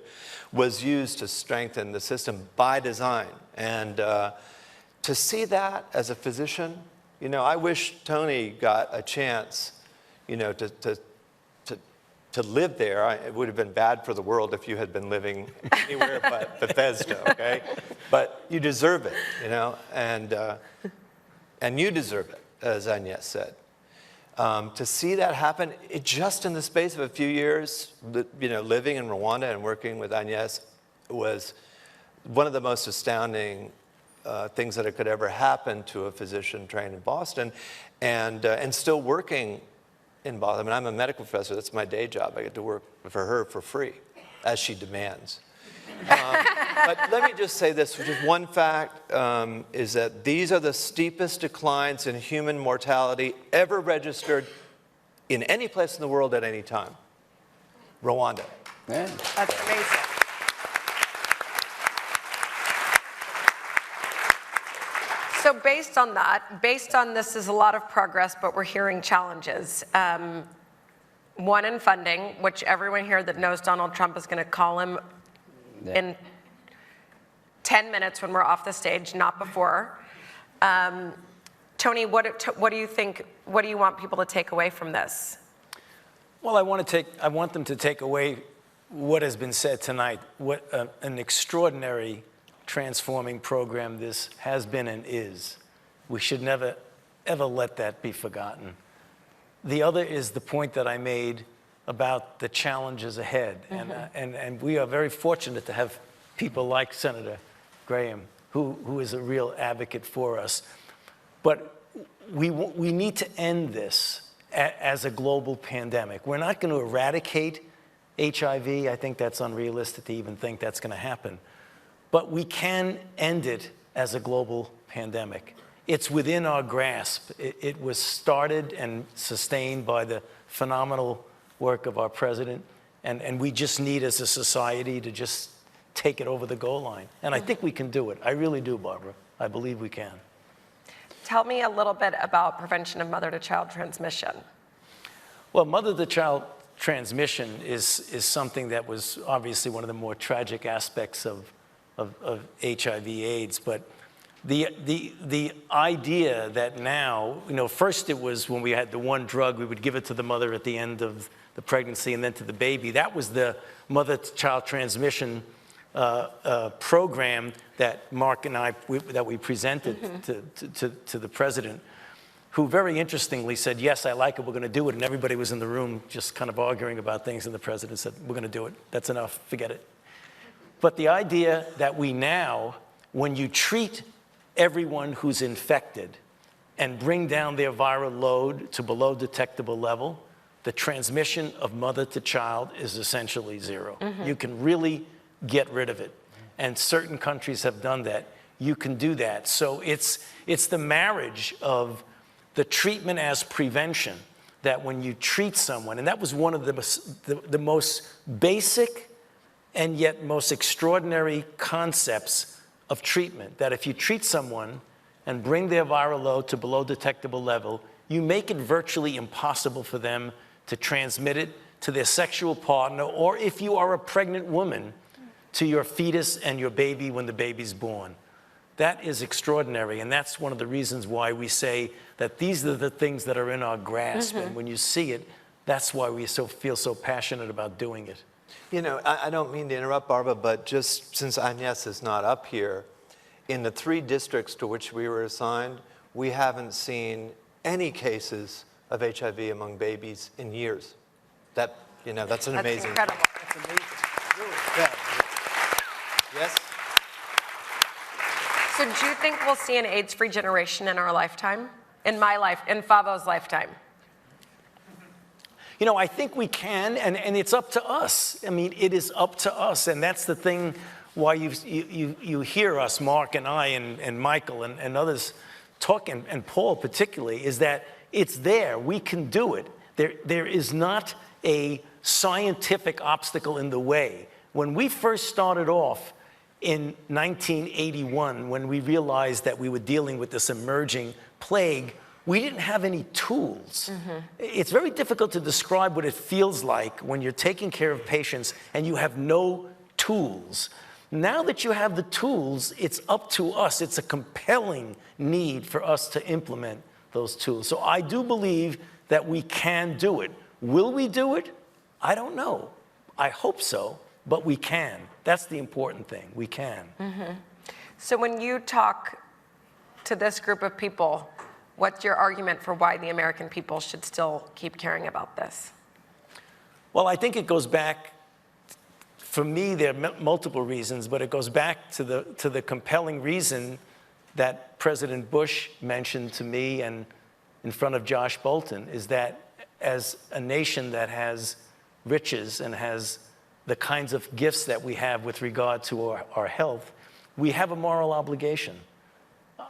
was used to strengthen the system by design. And to see that as a physician, I wish Tony got a chance, to live there. It would have been bad for the world if you had been living anywhere but Bethesda, okay? But you deserve it, and you deserve it, as Agnes said. To see that happen, just in the space of a few years, living in Rwanda and working with Agnes was one of the most astounding things that could ever happen to a physician trained in Boston, and still working in Boston. I mean, I'm a medical professor. That's my day job. I get to work for her for free, as she demands. But let me just say this, which is one fact, is that these are the steepest declines in human mortality ever registered in any place in the world at any time. Rwanda. Yeah. That's amazing. So based on that, based on this is a lot of progress, but we're hearing challenges. One in funding, which everyone here that knows Donald Trump is going to call him in 10 minutes when we're off the stage, not before. Tony, what do you think, what do you want people to take away from this? Well, I want them to take away what has been said tonight, what an extraordinary transforming program this has been and is. We should never, ever let that be forgotten. The other is the point that I made about the challenges ahead. And we are very fortunate to have people like Senator Graham, who is a real advocate for us. But we need to end this as a global pandemic. We're not going to eradicate HIV. I think that's unrealistic to even think that's going to happen. But we can end it as a global pandemic. It's within our grasp. It was started and sustained by the phenomenal work of our president. And we just need, as a society, to just take it over the goal line. And I think we can do it. I really do, Barbara. I believe we can. Tell me a little bit about prevention of mother-to-child transmission. Well, mother-to-child transmission is something that was obviously one of the more tragic aspects of HIV/AIDS. But the idea that now, first it was when we had the one drug, we would give it to the mother at the end of the pregnancy and then to the baby. That was the mother-to-child transmission program that Mark and I, that we presented to the president, who very interestingly said, yes, I like it, we're going to do it. And everybody was in the room just kind of arguing about things, and the president said, we're going to do it. That's enough, forget it. But the idea that we now, when you treat everyone who's infected and bring down their viral load to below detectable level, the transmission of mother to child is essentially zero. You can really get rid of it. And certain countries have done that. You can do that. So it's the marriage of the treatment as prevention, that when you treat someone, and that was one of the most basic and yet most extraordinary concepts of treatment, that if you treat someone and bring their viral load to below detectable level, you make it virtually impossible for them to transmit it to their sexual partner, or if you are a pregnant woman, to your fetus and your baby when the baby's born. That is extraordinary, and that's one of the reasons why we say that these are the things that are in our grasp, and when you see it, that's why we feel so passionate about doing it. I don't mean to interrupt, Barbara, but just since Agnes is not up here, in the 3 districts to which we were assigned, we haven't seen any cases of HIV among babies in years. That's an amazing. That's incredible. That's amazing. Really. Yeah. Yes? So do you think we'll see an AIDS-free generation in our lifetime? In my life, in Favo's lifetime? I think we can, and it's up to us. I mean, it is up to us, and that's the thing why you hear us, Mark and I and Michael and others talking, and Paul particularly, is that it's there. We can do it. There is not a scientific obstacle in the way. When we first started off in 1981, when we realized that we were dealing with this emerging plague, we didn't have any tools. It's very difficult to describe what it feels like when you're taking care of patients and you have no tools. Now that you have the tools, it's up to us. It's a compelling need for us to implement those tools. So I do believe that we can do it. Will we do it? I don't know. I hope so, but we can. That's the important thing. We can. So when you talk to this group of people, what's your argument for why the American people should still keep caring about this? Well, I think it goes back, for me, there are multiple reasons, but it goes back to the compelling reason that President Bush mentioned to me and in front of Josh Bolton, is that as a nation that has riches and has the kinds of gifts that we have with regard to our health, we have a moral obligation.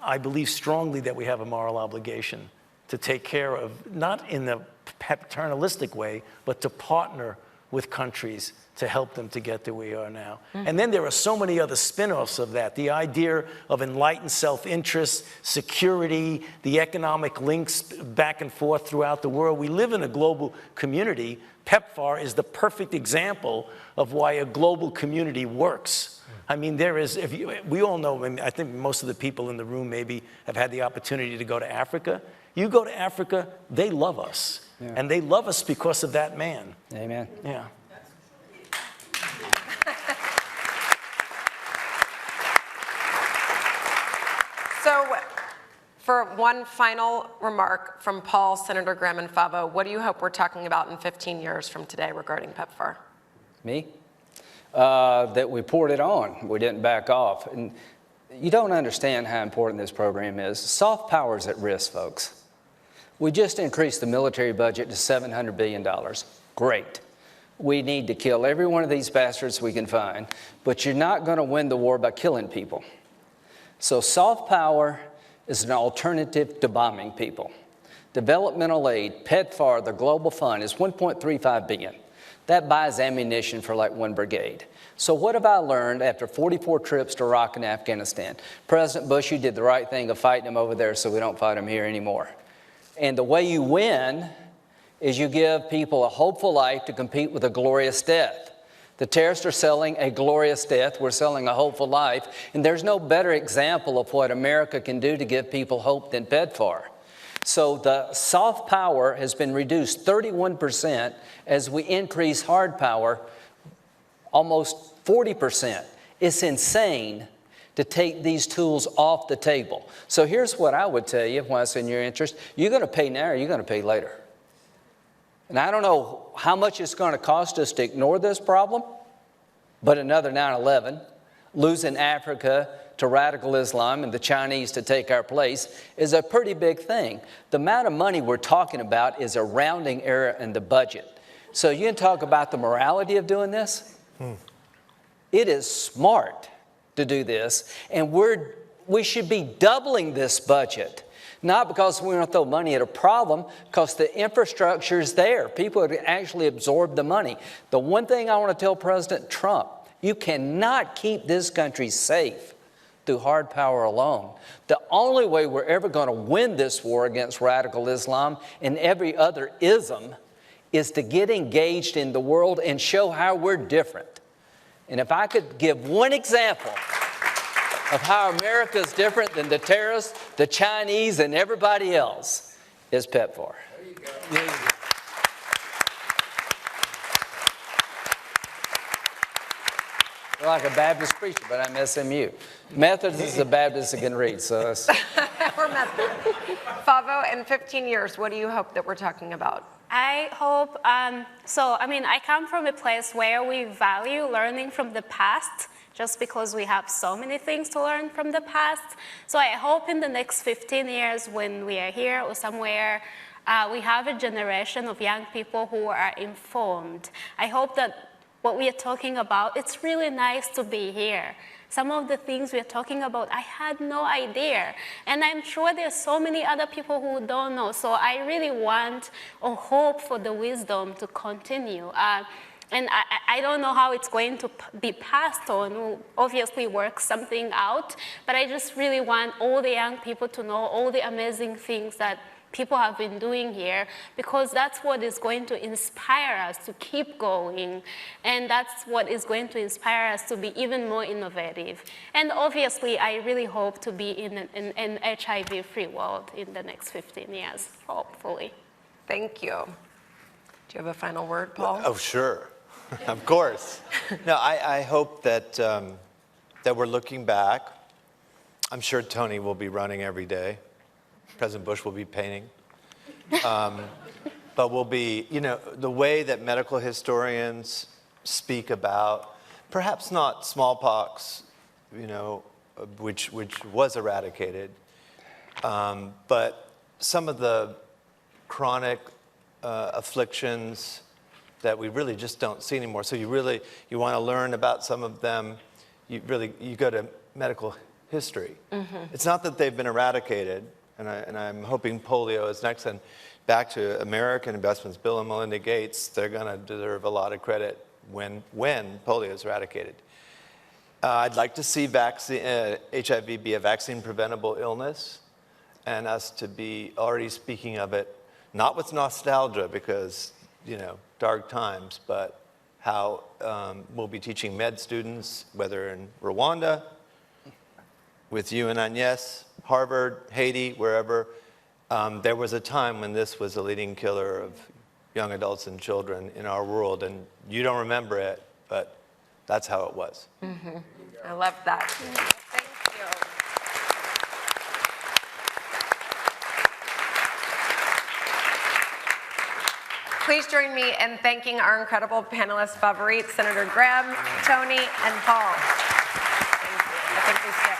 I believe strongly that we have a moral obligation to take care of, not in the paternalistic way, but to partner with countries to help them to get to where we are now. And then there are so many other spin-offs of that. The idea of enlightened self-interest, security, the economic links back and forth throughout the world. We live in a global community. PEPFAR is the perfect example of why a global community works. I mean, there is, we all know, I think most of the people in the room maybe have had the opportunity to go to Africa. You go to Africa, they love us. Yeah. And they love us because of that man. Amen. Yeah. So, for one final remark from Paul, Senator Graham, and Favo, what do you hope we're talking about in 15 years from today regarding PEPFAR? Me? That we poured it on. We didn't back off. And you don't understand how important this program is. Soft power is at risk, folks. We just increased the military budget to $700 billion. Great. We need to kill every one of these bastards we can find, but you're not going to win the war by killing people. So soft power is an alternative to bombing people. Developmental aid, PEPFAR, the Global Fund, is $1.35 billion. That buys ammunition for like one brigade. So what have I learned after 44 trips to Iraq and Afghanistan? President Bush, you did the right thing of fighting them over there so we don't fight them here anymore. And the way you win is you give people a hopeful life to compete with a glorious death. The terrorists are selling a glorious death. We're selling a hopeful life. And there's no better example of what America can do to give people hope than PEPFAR. So the soft power has been reduced 31% as we increase hard power almost 40%. It's insane to take these tools off the table. So here's what I would tell you, why it's in your interest. You're going to pay now or you're going to pay later. And I don't know how much it's going to cost us to ignore this problem, but another 9/11, losing Africa to radical Islam and the Chinese to take our place is a pretty big thing. The amount of money we're talking about is a rounding error in the budget. So you can talk about the morality of doing this. It is smart to do this, and we should be doubling this budget. Not because we want to throw money at a problem, because the infrastructure is there. People would actually absorb the money. The one thing I want to tell President Trump, you cannot keep this country safe through hard power alone. The only way we're ever going to win this war against radical Islam and every other ism is to get engaged in the world and show how we're different. And if I could give one example of how America is different than the terrorists, the Chinese, and everybody else, is PEPFAR. There you go. You're like a Baptist preacher, but I'm SMU. Methodist is a Baptist that can read, so it's... We're Methodist. Favo, in 15 years, what do you hope that we're talking about? I hope, I come from a place where we value learning from the past, just because we have so many things to learn from the past. So I hope in the next 15 years when we are here or somewhere, we have a generation of young people who are informed. I hope that what we are talking about, it's really nice to be here. Some of the things we are talking about, I had no idea. And I'm sure there's so many other people who don't know. So I really want or hope for the wisdom to continue. And I don't know how it's going to be passed on. We'll obviously work something out. But I just really want all the young people to know all the amazing things that people have been doing here, because that's what is going to inspire us to keep going. And that's what is going to inspire us to be even more innovative. And obviously, I really hope to be in an HIV-free world in the next 15 years, hopefully. Thank you. Do you have a final word, Paul? Oh, sure. Of course. No, I hope that, that we're looking back. I'm sure Tony will be running every day. President Bush will be painting. But we'll be, the way that medical historians speak about, perhaps not smallpox, which was eradicated, but some of the chronic afflictions that we really just don't see anymore. So you want to learn about some of them, you go to medical history. It's not that they've been eradicated, and I'm hoping polio is next. And back to American investments, Bill and Melinda Gates, they're going to deserve a lot of credit when polio is eradicated. I'd like to see HIV be a vaccine-preventable illness, and us to be already speaking of it, not with nostalgia, because, dark times, but how we'll be teaching med students, whether in Rwanda, with you and Agnes, Harvard, Haiti, wherever. There was a time when this was a leading killer of young adults and children in our world, and you don't remember it, but that's how it was. I love that. Thank you. Please join me in thanking our incredible panelists, Favorit, Senator Graham, Tony, and Paul. Thank you. I think we sit.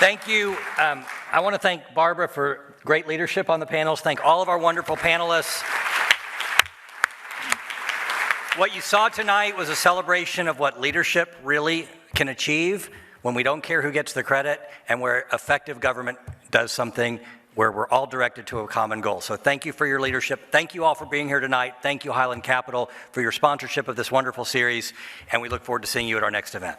Thank you. I want to thank Barbara for great leadership on the panels. Thank all of our wonderful panelists. What you saw tonight was a celebration of what leadership really can achieve when we don't care who gets the credit and where effective government does something where we're all directed to a common goal. So thank you for your leadership. Thank you all for being here tonight. Thank you, Highland Capital, for your sponsorship of this wonderful series, and we look forward to seeing you at our next event.